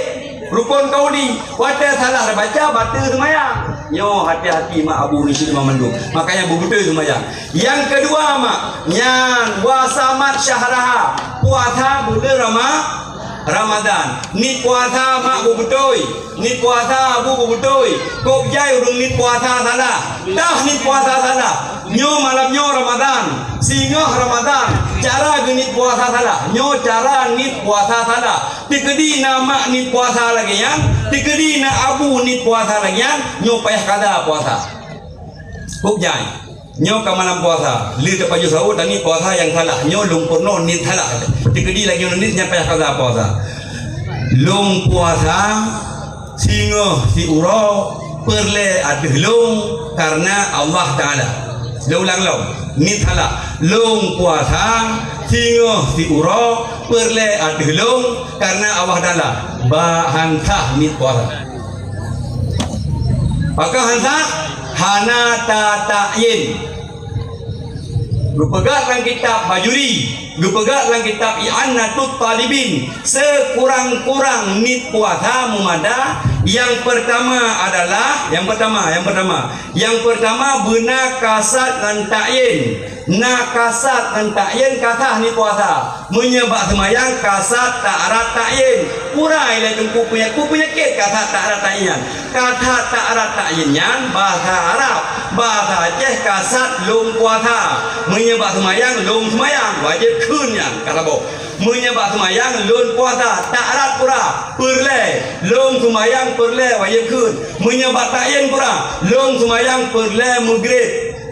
Rukun qauli. Wadah salah baca batal sembahyang. Yo hati-hati mak abu ni sini memandung. Makanya betul sembahyang. Yang kedua mak, nyan wasamat syahraha. Puasa bulan Ramadan. Ni puasa mak betul. Ni puasa abu betul. Kok jai urung ni puasa salah. Dah ni puasa salah. Nyo malam nyo Ramadan. Singoh Ramadan. Cara genit puasa salah. Nyo cara nit puasa salah. Tikedi nama nit puasa lagi yang. Tikedi na abu nit puasa lagi yang. Nyo payah kada puasa. Kok jai. Nyo ke malam puasa. Li te paju sahur dan nit puasa yang salah. Nyo lumpurno nit salah. Tikedi lagi nit nya payah kada puasa. Lung puasa singoh si uro perle adhlung karena Allah Taala. Ulang ni salah. Long puasa singoh si uro perle adhlung karena Allah Taala. Bahan sah ni puasa. Maka hansa hana ta'yin. Rupegat dalam kitab Bajuri, rupegat dalam kitab I'anatut Talibin. Sekurang-kurang nit puasa mumada. Yang pertama adalah yang pertama benar kasat dan ta'yin. Nak kasat dan ta'yin kasah ni puasa. Menyebab semayang kasat ta'arat ta'yin. Kurai lah tu punya kit kasat ta'arat ta'yin. Kasat ta'arat ta'yinnya bahasa Arab, bahasa Aceh kasat lung puasa. Menyebab semayang lung semayang wajib kunnya kata bo. Menyebab semayang lun puasa ta'arat pura perle lung semayang perle wajib kun. Menyebab ta'yin pura lung semayang perle maghrib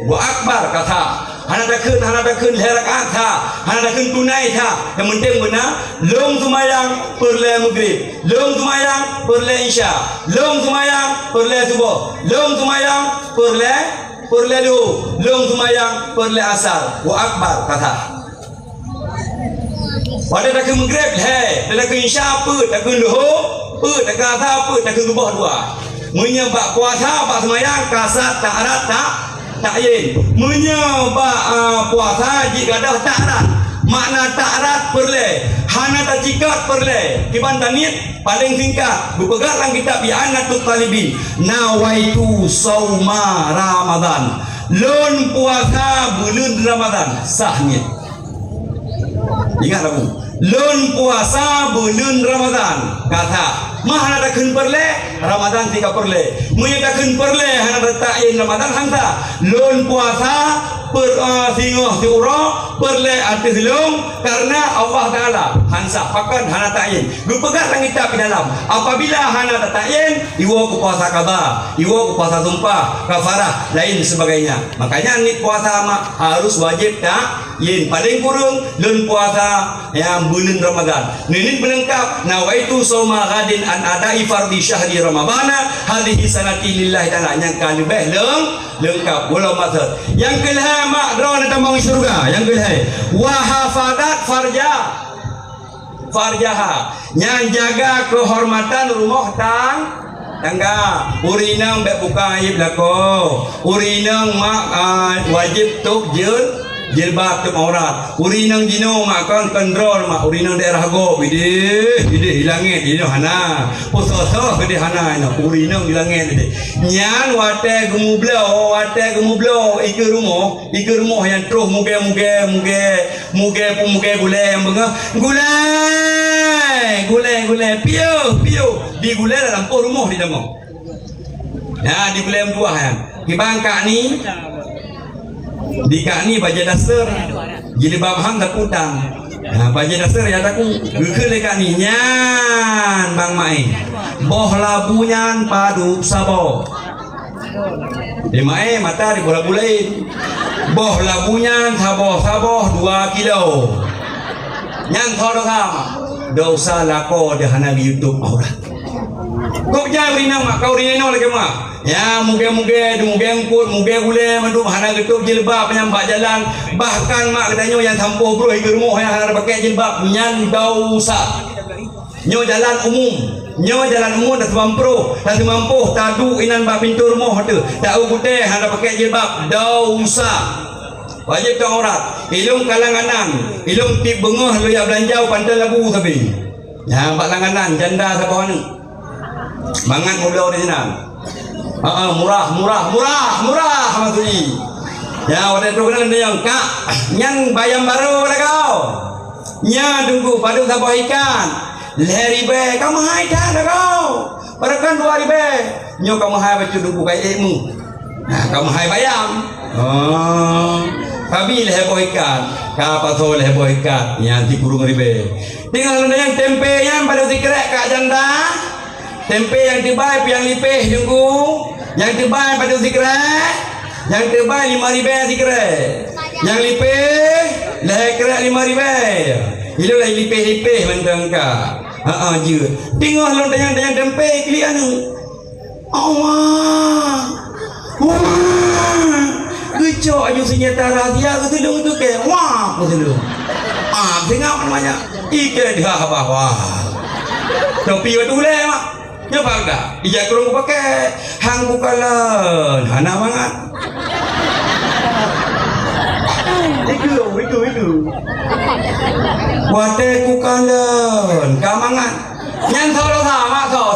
wa akbar kata. Hana dah kun herakat sah, hana dah kun tunai sah. Yang penting benar, long semayang perle maghrib, long semayang perle isya, long semayang perle subuh, long semayang perle perle dulu long semayang perle asar wa akbar kata pada tak menggrab he tak insya apa tak luhu tak kata apa tak lubah dua menyebab puasa pak semayang kasat tak arat tak yin menyebab puasa jika dah tak arat makna ta'arat perle hana tak cikat perle kiban tanit paling singkat berpegang dalam kitab I'anatul Talibin nawaitu sauma Ramadan lun puasa bulan Ramadan sahnya ingat aku lun puasa bulan Ramadan kata mah hana tak kun perle Ramadan tika perle munya tak kun perle hana tak in Ramadan hanta lun puasa singoh diuro perle arti silung karena Allah Ta'ala hansa pakan hana ta'in berpegang dalam kitab di dalam apabila hana ta'in iwa ku puasa kaba iwa ku puasa sumpah kafarah lain sebagainya makanya ni puasa harus wajib ta'in paling kurang lun puasa yang bulan Ramadan ini melengkap nawaitu sawma ghadin an adai fardhi syahri ramadana hadhihi sanati lillahi ta'ala yang kalibeh lengkap walau maksud yang kelihatan mak drone tambang syurga yang kelihatan wahafadat farjaha yang jaga kehormatan rumah tangga urinang bek buka aib lako urinang mak wajib tuk jilbab tuk aurat urinang jino mak kan kontrol mak urinang daerah go bide hilangin ini hana poso gede hana ino urinang hilangin bide nyan wate gemublo ikut rumah yang terus muge gule yang benga gule pio di gule dalam rumah di dalam ya di gule dua yang di bangka ni di kak ni baca dasar jilbab hang tak putang baca dasar ya taku geukeun le kak ni nyan bang mai boh labunyan padu sabo di mai mata di bola bulain boh labunyan sabo 2 kilo nyan thoro sama dosa lako de hana di YouTube aurat kok jangan rina mak kau rina lagi mak ya muge ngkut muge gule mandu hana getuk jilbab nyambak jalan bahkan mak katanya yang tampuh bro hingga rumah yang hana pakai jilbab nyan dosa nyo jalan umum dah semampu tadu inan bak pintu rumah tu tak ugute hana pakai jilbab dosa wajib tak aurat ilung kalanganan ilung tip bengah lu ya belanjau pantai labu sabi ya bak langanan janda siapa ni mangan muda di sana murah maksudnya ya waktu itu kena yang kak yang bayam baru lah kau nya tunggu padu sabah ikan leribe kamu hai dah kau berakan 2 ribu nyo kamu hai baca tunggu kayak mu kamu hai bayam kami leheboh ikan kapal so leheboh ikan yang di kurung ribe tinggal yang tempe yang pada sikrek kak janda tempe yang dibayar yang lipih tunggu yang dibayar pada sikrek yang dibayar 5 ribu sikrek yang lipih lekrek 5 ribu itu lah lipih mentang kak je tengok long yang tempe kalian Allah kecok aja senjata rahsia ketulung tu ke wah ketulung tengok namanya ikan dia bawah topi tu le mak nyoba dah ija kurung pakai hang bukalan hana banget itu wate kukalan kamangan nyan thau sama thau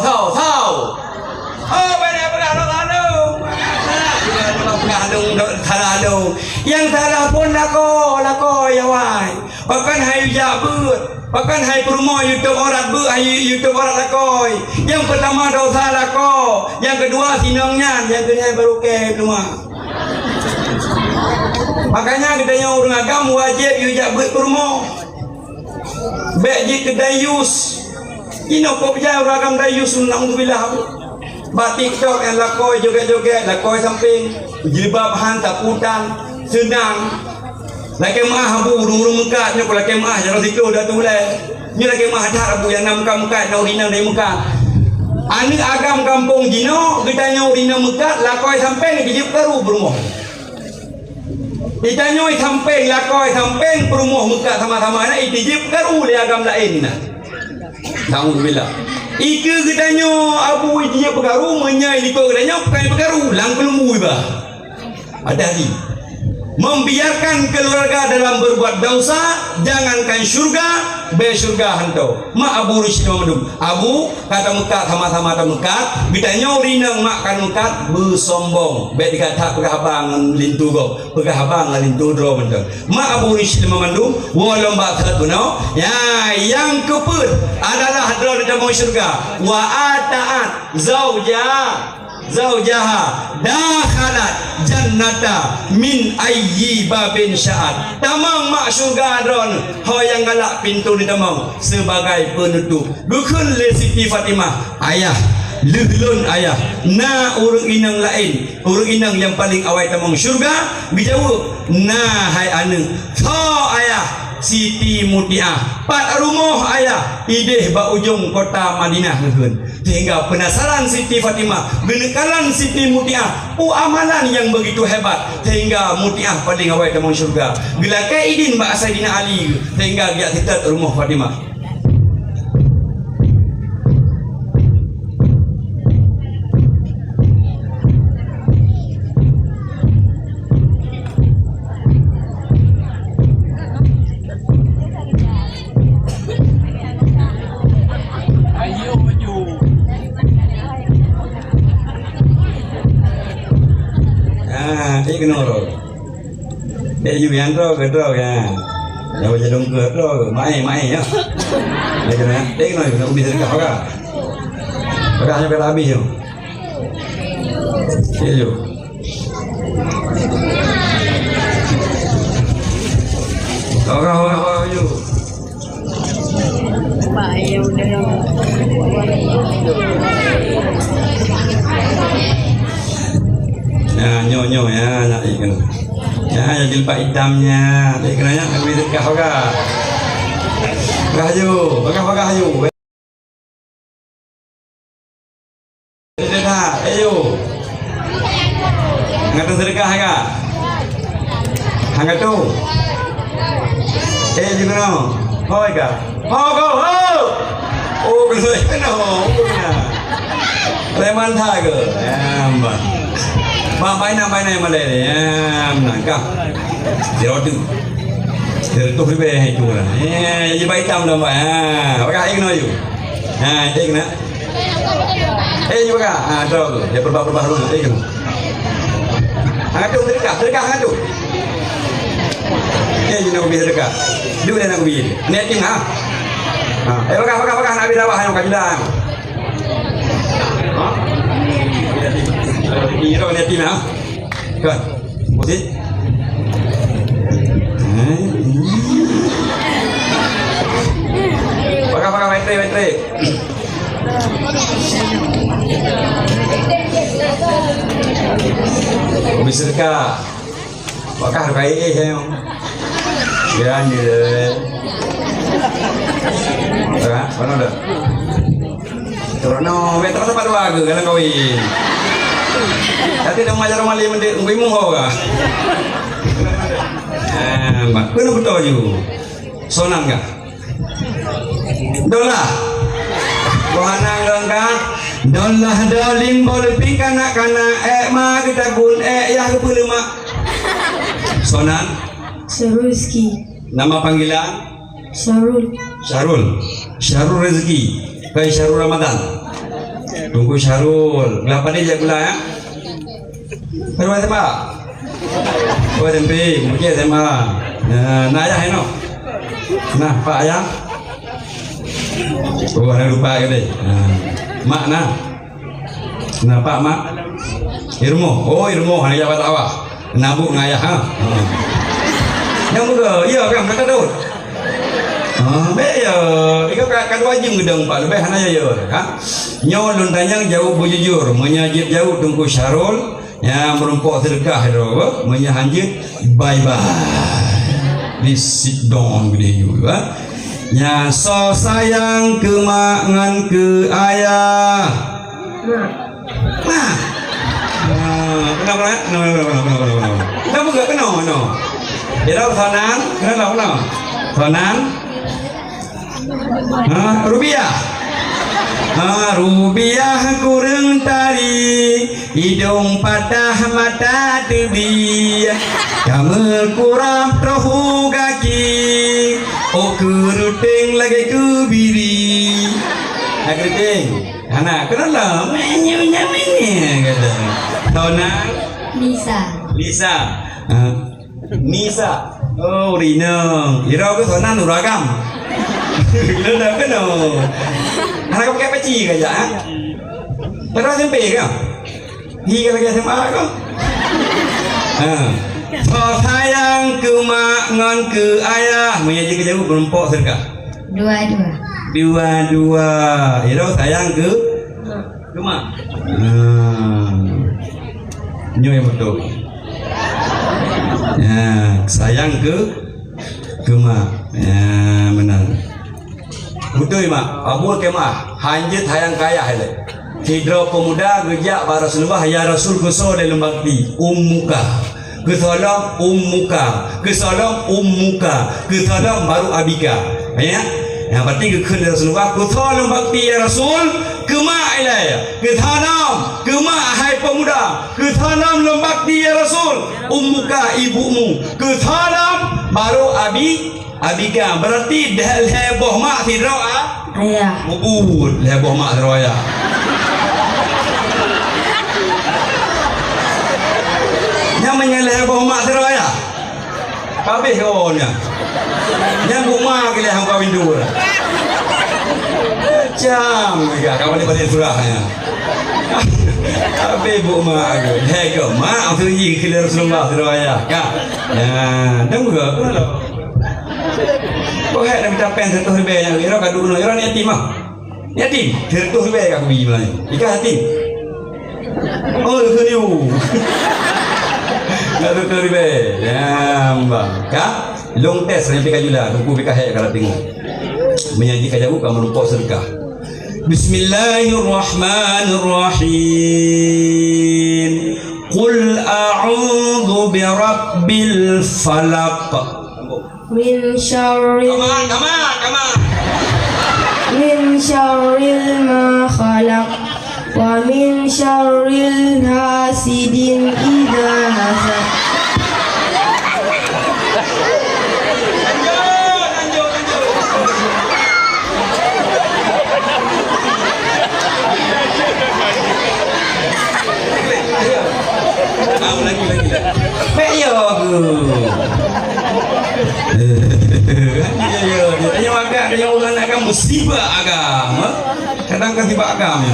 yang salah pun lako ya wai bahkan hai jabut bahkan hai perumoh YouTube orang YouTube orang lakoi yang pertama dosa lako yang kedua sinongnya yang ketiga baru ke rumah makanya kita yang orang agam wajib jabut perumoh beji kedayus ini kok berjaya orang agam dayus alhamdulillah batik tok yang lakoi joget-joget lakoi samping jilbab hantar putang senang laki mah abu urung muka nyo laki mah jaro situ dah tu le ni laki mah dah abu yang nam muka no rina dari muka ani agam kampung jino kita nyo rina muka lakoi samping dijip karu berumah Itanyoi sampeng lakoi sampeng perumuh muka sama-sama na itijib karu dia agam lain na. Alhamdulillah. Ike ketanyo abu itijib perkaru menyai liko ketanyo kai perkaru lang pelumui bah. Hati-hati. Membiarkan keluarga dalam berbuat dosa, jangankan syurga, be syurga hantu. Mak abu rusyid madum. Abu kata mekat sama-sama kata mekat, bitanya urinang mak kan mekat bersombong. Be dikata pegah abang lintu go, pegah abang lintu dro bentuk. Mak abu rusyid madum, walau mbak satu no. Ya, yang keput adalah dro di dalam syurga. Wa ataat zaujaha dakhalat jannata min ayyi babin sya'at. Tamang mak syurga adron ho yang galak pintu di tamang sebagai penutup. Dukun le Siti Fatimah ayah lehlun ayah na urang inang lain, urang inang yang paling awai tamang syurga bijawab na hai anu tho ayah Siti Mutiah pat rumah ayah ideh ba ujung kota Madinah ngeun. Sehingga penasaran Siti Fatimah genekalan Siti Mutiah amalan yang begitu hebat sehingga Mutiah paling awal dalam syurga. Bila kaidin ba Sayyidina Ali sehingga dia tetap rumah Fatimah. Ignore. Để dù ăn rồi cái rồi à, rồi giờ đông cửa rồi mày nhá. Đây cái này, đấy cái này nó bị thế cả. Bagaimana yang bela habis tu? Iya. Kau you. Baik udah. Ya, nyo ya, nak ikan. Ya, yang jilbab hitamnya, ikannya lebih dekat juga. Bagah you. Sedekah, ayo. Ngatu sedekah ka? Hangatu. Juga no. Hoi ka. Ho. Oh, betul no. Leman tha ke? Amba. Mai na yang malai nangka. Dia tu ribe hai tu lah. Jadi baik tam dah mbak. Pakai ikno you. Ikna. Juga. Tahu. Dia berbah dulu ikno. Hangatu sedekah hangatu. Nak ubi sedekah. Dulu nak ubi. Ni tim ha. Pakai nak bida bahan ka bida. Ini ni tim ha. Kan. Posisi. Pakai bateri. Bisa dekat. Pakai baik je. Jangan dia. Mana dah? Terus betul tempat dua ke kalau kawin. Tapi dah majar mali mendek ngui muho ka. Mak kena betul ju. Sonan ka. Dolah. Rohanang rangka. Dolah doling boleh pingkan nak kana ma kita gun ya ke pula mak. Sonan. Syarulski. Nama panggilan? Syarul Rezeki. Kai Syarul Ramadan. Tunggu Syarul. Berapa dia gula ya? Berapa tema? Oh tempe, mungkin tema. Nah ayah no. Nah Pak ayah. Oh ada lupa ke deh. Mak nah. Nah Pak mak. Irmo hari Jawa Tawah. Nabuk ngayah ha. Yang muka, iya kan kata tu. Ika kan wajib gedeng Pak lebih hana ya kan. Nyawa lun tanyang jauh bujujur, menyajib jauh tunggu Syarul, yang merumpuk sedekah itu, menyahanjit bye. Please sit down with you, nya so sayang ke mak ngan ke ayah. Kenapa? Kenapa enggak kenal? Ira thonan, kenapa no? Thonan. Rubiah. Rubiah kurang tari, hidung patah mata tebi, kamu kurang perahu kaki, oh keruting lagi kubiri. Nak keruting, anak kenapa? Menye kata. Thonan. Lisa. Nisa. Oh Rina. Ira ke thonan uragam. Lena ke no. Anak kau pakai peci ke ya? Terus sampai ke? Hi ke lagi sama ke? Sayang ke mak ngan ke ayah, menyaji ke jauh berempok serka. Dua. Ira sayang ke mak. Nyoy yang betul. Sayang ke mak. Benar. Betul mak. Abu kemah. Hanjit hayang kaya hele. Hidro pemuda gejak para Rasulullah ya Rasul kusol dalam bakti ummuka. Kesalam ummuka. Kesalam ummuka. Kesalam baru abika. Ya. Yang berarti ke Rasulullah kusalam bakti ya Rasul kema ilaya. Kethanam kema hai pemuda. Kethanam lembakti ya Rasul ummuka ibumu. Kethanam baru abika. Berarti heboh mak tidro ayah. Mubud heboh mak tidro ayah. Yang menyeleh heboh mak tidro ayah. Kabeh kau nya. Yang bu mak kile hang kawin dua. Jam ya kau ni pada surahnya. Kabeh bu mak ke. Hego mak tu yi kile Rasulullah tidro ayah. Ka. Ya, tunggu apa lo? Kau hek nak minta pen tertuh lebih yang ira kadu no ira ni yatim ah. Yatim tertuh lebih kat kubi mana. Ika yatim. Oh tu. Kadu tertuh lebih. Ya mbak. Ka long test ni pika jula buku pika hek kalau tengok. Menyaji kajabu kamu lupa sedekah. Bismillahirrahmanirrahim. Qul a'udzu birabbil falaq. Min syarril Min syarril ma khalaq wa min syarril hasidin idza hasad. Lagi. Peyo aku. Dia agak dia orang nak musibah agama. Kadang kan tiba agama.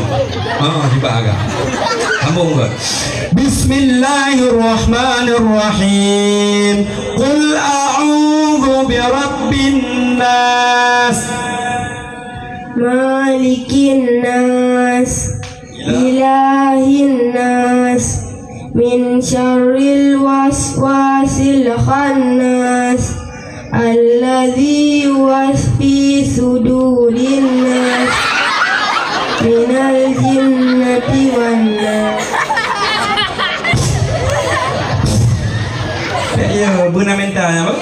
Tiba agama. Sambung ke. Bismillahirrahmanirrahim. Qul a'udzu birabbin nas. Malikin nas. Ilahin nas. Min syarril waswasil khannas alladzi yuwasfi sudurin nas minal jinnati wan nas. Ya, guna mentalnya apa?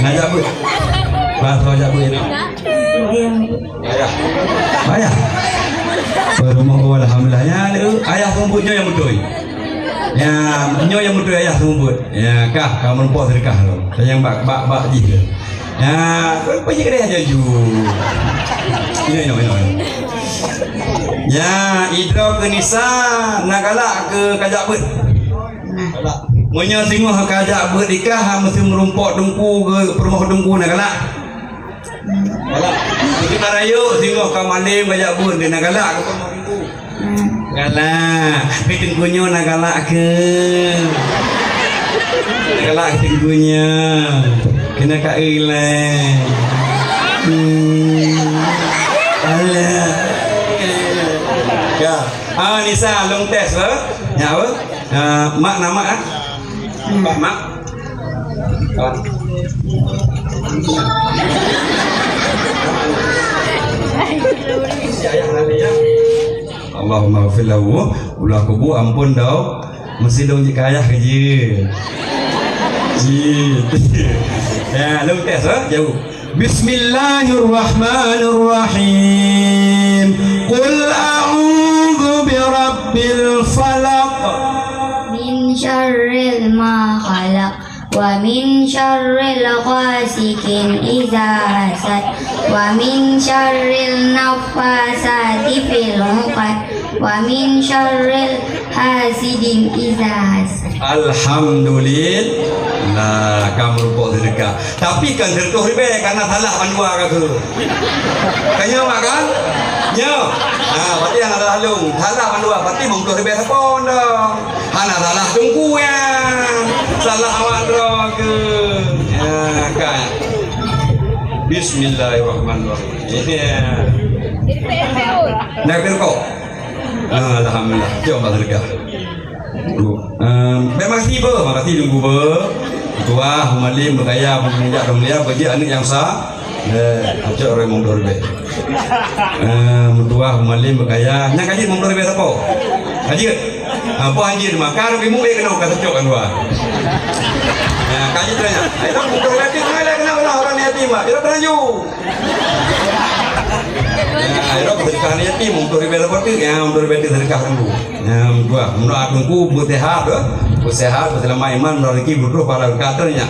Najak bu. Bahasa ajak bu ini. Ayah. Rumah alhamdulillah. Ayah tumbuknya yang betul. Ya, nyo yang muda ayah tumbut. Ya, kah kamu lupa sedekah lo. Sayang bak ji ke. Ya, kau pergi kedai aja ju. Ini. Ya, idro ke nisa nak galak ke kajak bet. Munyo tengok kajak bet ikah mesti merumpok dengku ke rumah dengku nak galak. Galak. Kita rayu tengok ka malim kajak bet dia nak galak ke rumah dengku. Galak, tengkunya nak galak ke? Galak tengkunya, kena kak ilang. Galak. Ya, Nisa long test lah. Ya apa? Mak nama ah? Mak. Allahumma ghafir lahu ulah kubu ampun dah mesti dong jika ayah kerja Ya, lu tes jauh. Bismillahirrahmanirrahim. Qul a'udzu birabbil falaq. Min syarril ma khalaq wa min syarril ghasikin idza hasad wa min syarril naffasati fil 'uqad wa min syarril hasidin idza hasad. Alhamdulillah, kamu lupa sedekah. Tapi kan sedekah ribe karena salah pandua kata. Kanya mak kan? Nyo. Nah, berarti yang ada halung, salah pandua, berarti mungkin ribe sapon dong. Hana salah tunggu ya. Salah awak ke. Ya kan. Bismillahirrahmanirrahim. Ya. Nak kau. Alhamdulillah. Coba sedekah. Makasih tunggu ber. Tua Humalim berkaya menginjak dunia bagi anak yang sah. Acak orang mengdor be. Tua Humalim berkaya. Nak kaji mengdor be apa? Kaji. Apa anjir makan rimu be kena kata cok kan dua. Ya kaji tanya. Itu mengdor be kena orang yatim mak. Itu kena ju. Ayo berkah yatim mengdor be apa tu? Yang mengdor be sedekah dulu. Yang dua, menurut aku bersehat, berselama iman, rezeki berdoa para katanya.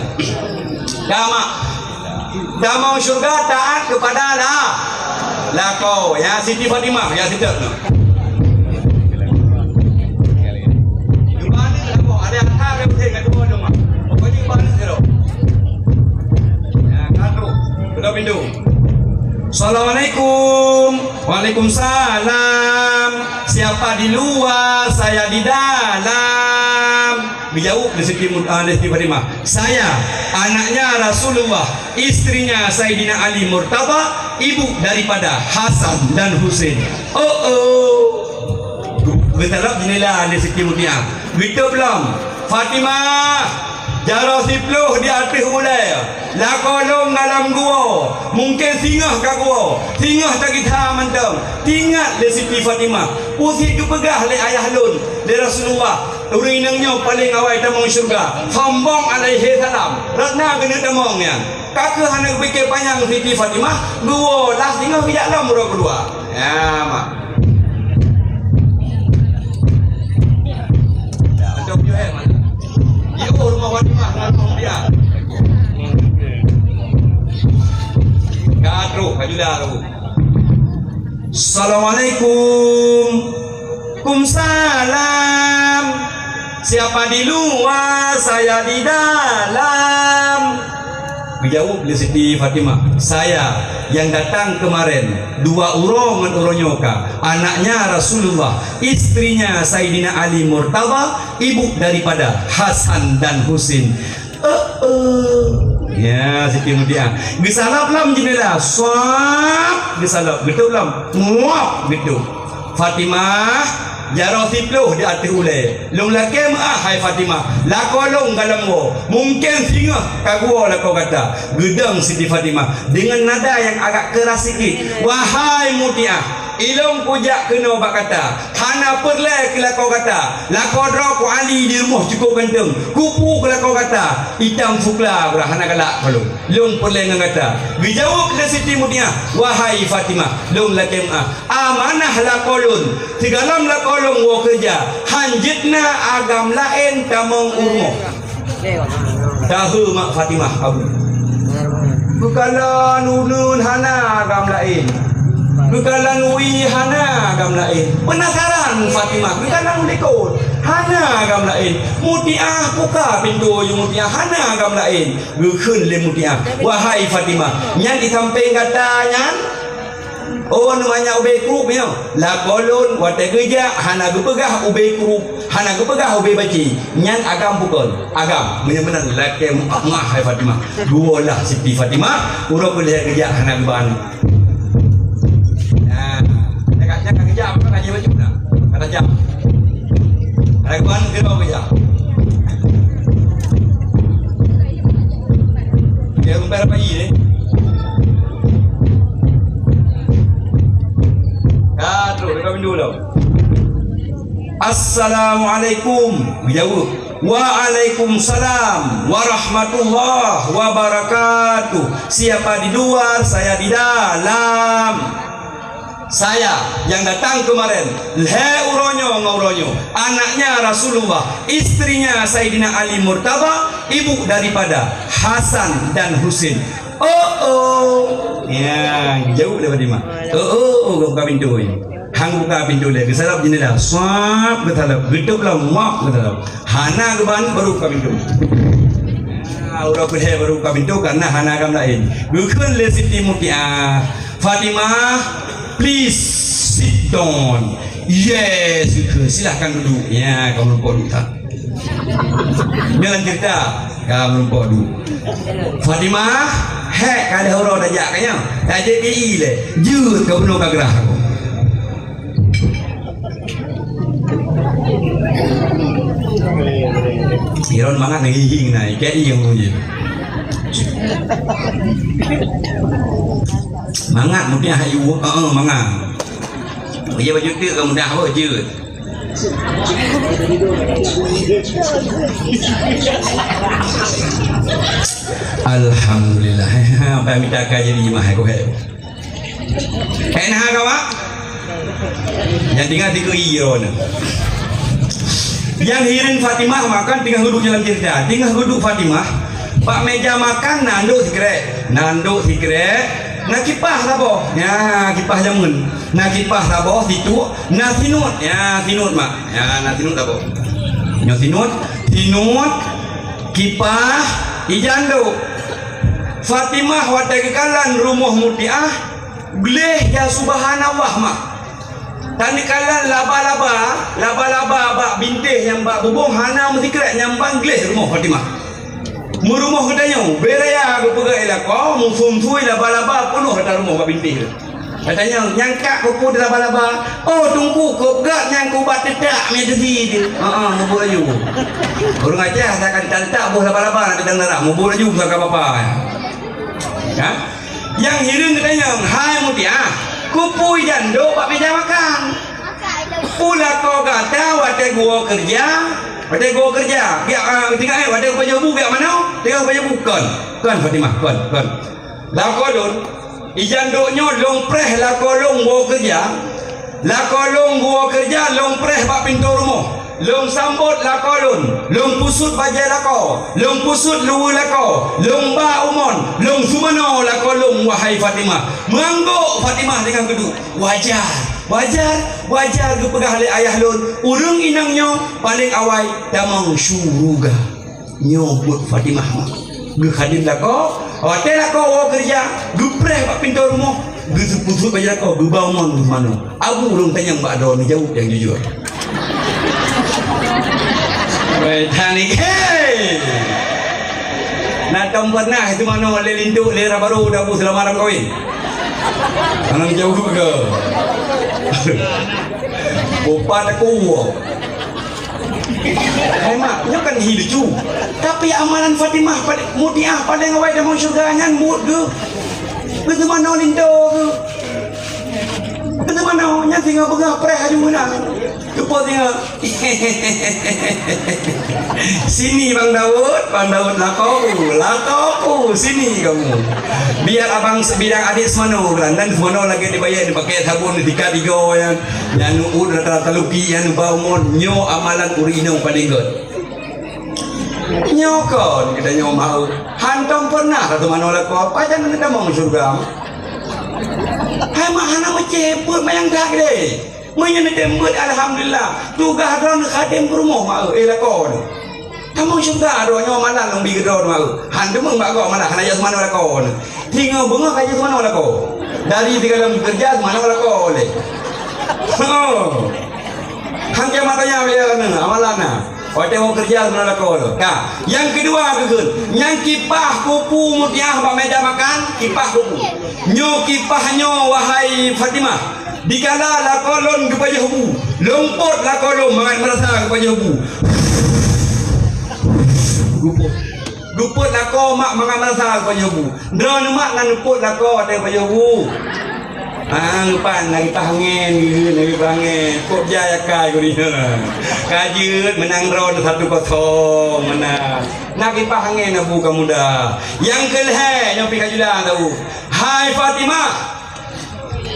Dama syurga taat kepada lah kau ya Siti Fatimah ya Siti. Gimana lah ada harga betul kat dua dong. Pokoknya gimana sih lo? Ya kado, sudah pintu. Assalamualaikum. Waalaikumsalam. Siapa di luar, saya di dalam. Dijawab di Siti Fatimah. Saya anaknya Rasulullah, istrinya Sayyidina Ali Murtaba, ibu daripada Hasan dan Husain. Bertarap jinilah di Siti Mutia. Betul belum? Fatimah Jarah sipluh di atas mulai lakolong dalam gua. Mungkin singgah ke gua. Singgah tak kita mantap. Tingat le Siti Fatimah. Pusik kepegah le ayah lun. Le Rasulullah. Urinangnya paling awal tamang syurga. Sambung alaihi salam. Ratna kena tamangnya. Kakak anak fikir panjang Siti Fatimah. Gua lah singgah ke dalam murah kedua. Ya mak. Macam dia mana? Rumah Fatimah rumah dia. Kadro kajulah tu. Assalamualaikum. Kumsalam. Siapa di luar, saya di dalam. Dijawab oleh Siti Fatimah. Saya yang datang kemarin, dua urongan uronyoka, anaknya Rasulullah, istrinya Sayyidina Ali Murtaba, ibu daripada Hasan dan Husain. Ya Siti Mutia. Gesalap lam jendela. Swap gesalap. Betul lam. Muap betul. Fatimah jarah sipluh di atas ulai. Long laki hai Fatimah. Lakolong dalam mo. Mungkin singgah kagua lah kau kata. Gedang Siti Fatimah dengan nada yang agak keras sikit. Wahai Mutia, ilong pujak kena bak kata. Hana perle kela kau kata. Lakodra ku Ali di rumah cukup ganteng. Kupu kela kau kata. Hitam fukla kula hana galak kalau. Long perle ngan kata. Dijawab le Siti Mutia. Wahai Fatimah, long laki amanah lakolun. Tigalam lakolong wo kerja. Hanjitna agam lain tamang urmo. Tahu mak Fatimah abu. Bukanlah nunun hana agam lain. Bukanlah nui hana agam lain. Penasaran Fatimah. Bukanlah nulikut hana agam lain. Mutiah buka pintu yang mutiah hana agam lain. Gukun le mutiah. Wahai Fatimah, nyan disamping katanya. Oh namanya ubay krup ya. La kolon wate geja hana gepegah ubay krup, hana gepegah ubay baci. Nyan agam bukan. Agam benar-benar laki mah hai Fatimah. Dua lah Siti Fatimah, urang boleh geja hana ban. Nah, dekatnya ka geja apa kaji baju dah. Kata jam. Ada ban ke bawah geja. Dia rumpah apa ini? Kadro, dekat pintu lo. Assalamualaikum. Jawab. Waalaikumsalam warahmatullahi wabarakatuh. Siapa di luar, saya di dalam. Saya yang datang kemarin, Uronyo, anaknya Rasulullah, istrinya Sayyidina Ali Murtada, ibu daripada Hasan dan Husin. Ya, jauh daripada Imam. Buka pintu ini. Hang buka pintu dia, kesalap jendela, swap kesalap, geduplah mak kesalap. Hana keban baru buka pintu. Orang pergi baru buka pintu karena Hana kam lain. Bukan le Siti Mutia. Fatimah, please sit down. Yes, silahkan duduk. Ya, kamu lupa duduk tak? Jangan cerita, kamu lupa duduk. Fatimah, kada orang dah jak kanya. Tak jadi le. Jut kau penuh kagerah aku. Iron mangat nagiging na kayak yang mungkin. Mangat mungkin hayu, mangat. Dia baju tu kamu dah apa je. Alhamdulillah. Apa minta kerja di mah aku he. Enak kau mak? Yang tinggal 3 iron. Yang hirin Fatimah makan tinggal duduk dalam cerita. Tinggal duduk Fatimah. Pak meja makan nanduk sikrek. Nak kipah taboh. Ya, kipah jamun. Nak kipah taboh situ. Nak sinut. Ya, sinut mak. Ya, nak sinut taboh. Nyo sinut. Kipah ijando. Fatimah watai kekalan rumah mutiah. Gleh ya subhanallah mak. Tani kalan laba-laba bak bintih yang bak bubung Hana mesti kerek nyambang gleh rumah Fatimah. Merumah katanya beraya aku pegai lah kau mufum-fui laba-laba penuh kata rumah bak bintih. Katanya nyangka kuku di laba-laba. Oh tunggu kau gak nyangku bat tetak medisi dia. Mubur laju. Orang Aceh saya akan tantak buah laba-laba nak kedang darah. Mubur laju bukan apa-apa. Ya? Yang hirin katanya hai mutiah. Kupui jando pak meja makan. Pula kau kata wadah gua kerja. Biar tinggal wadah baju bu biar mana? Tinggal baju bu kan Fatimah kan. Lakolon ijandoknya long preh lakolong gua kerja. Lakolong gua kerja long preh pak pintu rumah. Long sambut lakolon, long pusut bajai lako, long pusut luwu lako, long ba umon, long sumano lakolong wahai Fatimah. Mengangguk Fatimah dengan kedua. Wajar ke pegah oleh ayah lon. Urung inangnya paling awal damang syuruga. Nyobut Fatimah mak. Ge hadir lako, hotel lako wa kerja, ge preh pak pintu rumah, ge pusut bajai lako, ge ba umon mana. Abu urung tanya mbak do ni jauh yang jujur. Tanik hey. Nak pernah itu mana lelinduk lera baru dah bu selama malam kawin. Anang jauh ke? Bopat aku. Mak, nya kan hidup. Tapi amalan Fatimah Mutiah pada ngawai dah mau syurga nyan mut ke. Betu mana linduk ke? Betu mana nya tinggal begah preh aju mana. Lupa tinggal. Sini Bang Daud lakoku sini kamu. Biar abang sebidang adik semano dan semano lagi dibayar dipakai sabun tiga yang uud rata-rata luki yang bau mon nyo amalan urinong padinggot. Nyo kon kita nyo mau hantam pernah atau mana lako apa jangan kita mau surga. Hai mahana meceput mayang dak deh. Menyana dembut alhamdulillah. Tugas ron khadim rumah mau lakon. Kamu syurga doanya malah long bigedor mau. Handem mbak kok malah hana jas mana lakon. Tinggal bunga kaja mana lakon. Dari tiga dalam kerja mana lakon le. Oh. Hangga matanya biar amalana. Hotel mau kerja mana lakon. Nah, yang kedua kegun. Yang kipah kupu mutiah pak meja makan, kipah kupu. Nyo kipahnya wahai Fatimah. Dikala lakolon kepada hubu, lompot lakolon mangat merasa kepada hubu. Luput lako mak mangat merasa kepada hubu. Drone mak ngan luput lako ada kepada hubu. Lupa nari pangen nari pangen kok jaya kai ko dina kajut menang ron 1-0 menang nari pangen abu kamu dah yang kelhe yang pika julang tahu hai Fatimah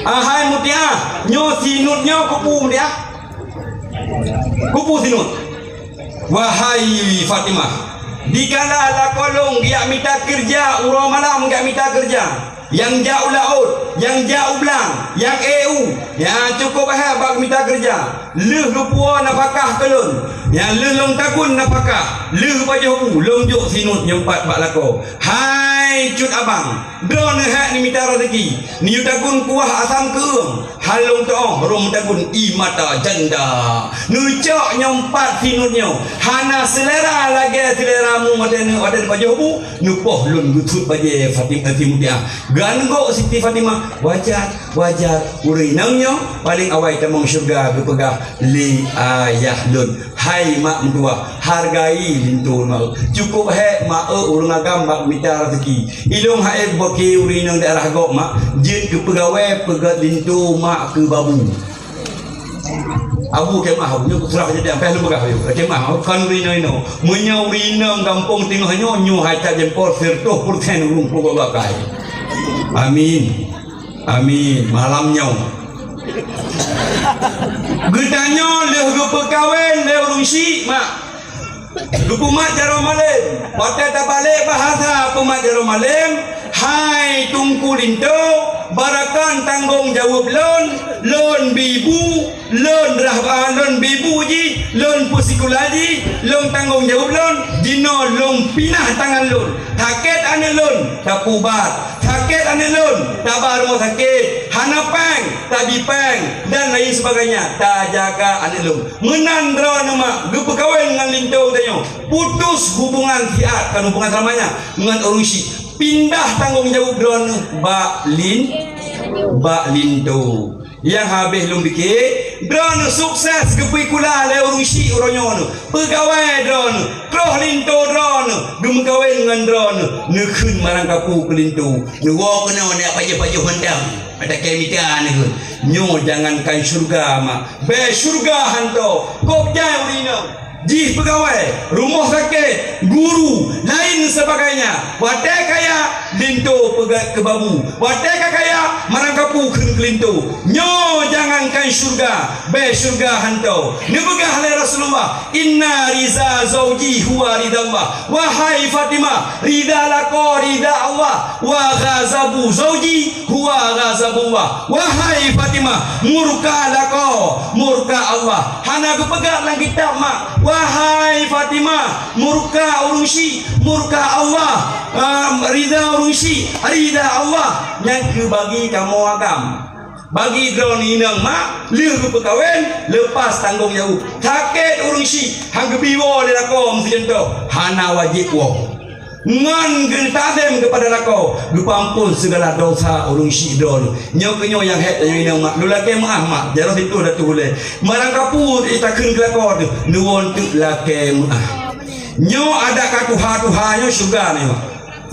hai Mutia nyo sinut nyo kupu dia kupu sinut wahai Fatimah dikala la kolong dia minta kerja urang malam enggak minta kerja yang jauh laut, yang jauh belang, yang EU, yang cukup bag minta kerja. Leh lupua napakah kelun, yang leh long takun napakah, leh pajohu, long juk sinut nyempat bak lako. Hai cut abang, don hak ni minta rezeki, ni takun kuah asam keung, halong toong, rom takun imata janda. Nucok nyempat sinutnya, hana selera lagi selera mu waden pajohu, nupoh lun gutut paje Fatimah Mutia. Ganggo Siti Fatimah wajar urinangnya paling awai tamang syurga kepegah li ayah lun hai mak mentua hargai lintu mau cukup he mak urang agam mak minta rezeki ilung hae baki urinang daerah gok mak jin kepegawai pegat lintu mak ke babu abu kemah abu surah jadi sampai lu begah kemah kan urinang no munya urinang kampung tengah nyo hai ta jempol sertoh purten urung pugakai. Amin, amin. Malamnya, gedanya leh gepekawin leh urungsi mak. Dukumat jaro malam, waktu tak balik bahasa kumat jaro malam. Hai tungku linto, barakan tanggung jawab lon bibu, lon rahban, lon bibu ji, lon pusikulaji, lon tanggung jawab lon, jino lon pinah tangan lon. Sakit ane lon, tak pubat. Sakit ane lon, tak baru sakit. Hana peng, tak dipeng dan lain sebagainya. Tak jaga ane lon. Menandra nama, gepekawin dengan linto tanya. Putus hubungan siat, kan hubungan selamanya dengan urusi. Pindah tanggung jawab drone Bak Linto yang habis lum dikit drone sukses kepui kula le urusi uronyo pegawai drone kroh Linto drone dum kawin dengan drone nekeun marang kapu ke Linto nuwo kena ne paje hendang ada kemita ne nyo jangankan surga mak be surga hanto kop jai urino jih pegawai, rumah sakit, guru, lain sebagainya. Watai kaya Linto pegat ke babu. Watai kaya marangkapu ke Linto. Nyo jangankan syurga, be syurga hantu. Nebegah oleh Rasulullah. Inna riza zawji huwa ridha Allah. Wahai Fatimah, ridha lako ridha Allah. Wa ghazabu zawji huwa ghazabu Allah. Wahai Fatimah, murka lako murka Allah. Hana kepegat lang kitab mak. Wahai Fatimah, murka urusi, murka Allah, ridha urusi, ridha Allah. Yang ke bagi kamu agam, bagi drone inang mak, leh berkawin, lepas tanggung jawab. Sakit urusi, hang kebiwa le lakom sejento, hana wajib wong. Ngan gentadem kepada lako, lupampun segala dosa urusi drone. Nyo kenyo yang het yang inang mak, lulake mak mak, jaro situ dah tu boleh. Marang kapur itakeun ke lako tu, nuwon tu lake mak. Nyo ada katuha nyo syurga ni mak.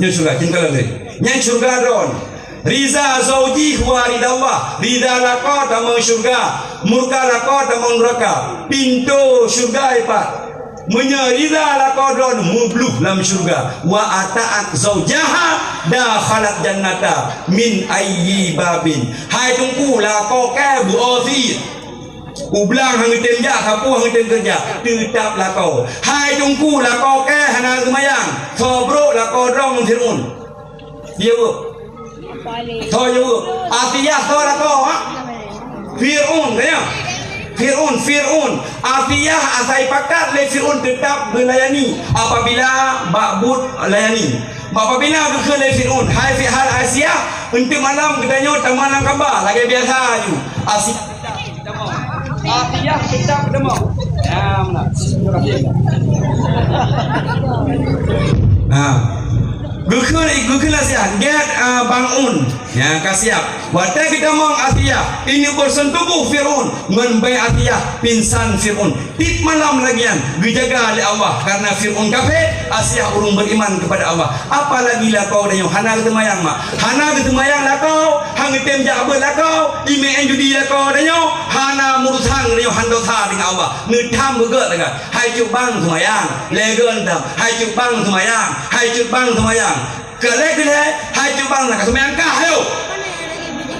Nyo syurga cinta lagi. Nyo syurga drone. Riza zawji huwa ridha Allah. Ridha lako tamang syurga, murka lako tamang neraka. Pintu syurga ipat. Menyerida lakodron mubluh lam syurga wa ata'at zawjaha dakhalat jannata min ayyi babin. Hai tungku lakoke bu osi ublang hang tenja kapu hang tenja tetap lako. Hai tungku lakoke hana semayang sobro lakodron thirun dia bu to yo atiyah to lako ha firun ya Fir'un Afiyah asai pakat le Fir'un tetap melayani apabila bakbut layani apabila ke le Fir'un hai fi hal Asiyah untuk malam katanya tamanan khabar lagi biasa aju Afiyah tetap demo nah Gukun asiah get bangun ya kasiap watai kita mong asiah ini bersentubuh Fir'aun ngenbai asiah pinsan Fir'aun tit malam lagian dijaga oleh Allah karena Fir'aun kafir asiah urung beriman kepada Allah apalagi lah kau dan hana ketemayang mak hana ketemayang lah kau hang tem jabel lah kau ime judi lah kau dan hana murusan dan handosa dengan Allah ngedam beget lah hai cuk bang semayang legon tam hai cuk bang semayang hai cuk bang semayang kele hai cuk bang nak semayang kah ayo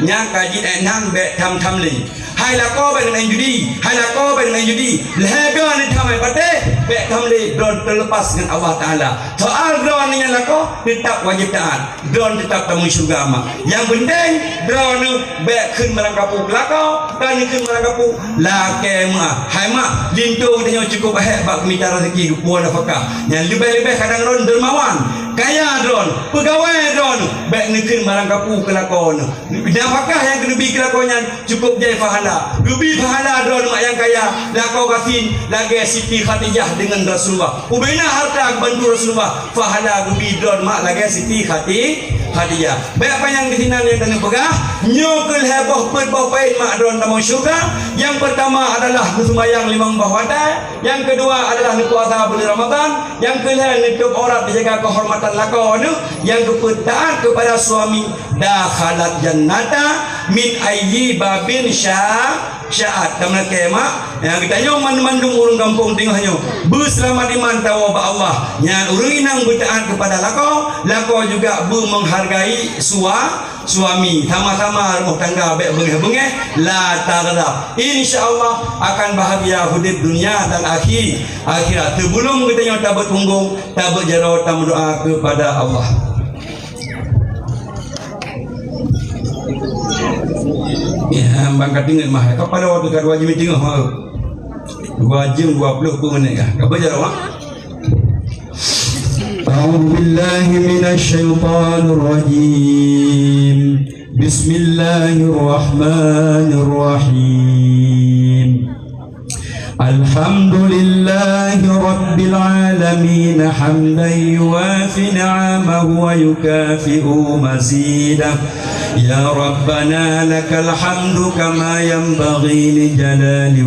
nyang kaji enang be tham li hai la ko be dengan judi hai la ko be dengan judi legon ni tham ai pate be tham li don terlepas dengan Allah Taala soal don ni la ko tetap wajib taat don tetap tamu syurga mak yang penting don be khun merangkapu belakau dan khun merangkapu la ke ma hai mak lintung dia cukup hebat bicara rezeki puan nafkah yang lebih-lebih kadang don dermawan kaya don pegawai don baik nekin marangkapu kelakon nafkah yang lebih kelakonnya cukup jai pahala lebih pahala don mak yang kaya lakau kasin lagi Siti Khadijah dengan Rasulullah ubina harta bantu Rasulullah pahala lebih don mak lagi Siti Khadijah baik apa yang di sini yang kena pegah nyokul heboh perbawain mak don tamu syurga yang pertama adalah sembahyang 5 waktu yang kedua adalah puasa bulan Ramadan yang kelima nutup aurat dijaga kehormatan lakau nu yang kepetaan kepada suami dakhalat jannata min ayyi babin syaat tamna kema yang kita nyo mandung urung kampung tengah nyo berselamat iman tawa ba Allah yang urung inang bertaat kepada lakau juga menghargai suami sama-sama rumah tangga baik bengeh-bengeh la taghdab insyaallah akan bahagia hidup dunia dan akhirat sebelum kita nyo tabut punggung tabut jaro tamu doa kepada Allah. Ya, bangkat tinggal mah. Kau pada waktu kad wajib tinggal mah. Wajib 20 menit kah? Kau baca dah. A'udzu billahi minasyaitonir rajim. Bismillahirrahmanirrahim. Alhamdulillahi rabbil alamin hamdan yuwafi ni'amahu wa yukafi'u mazidah. Ya Rabbana lakal hamdu kama yanbaghi li jalali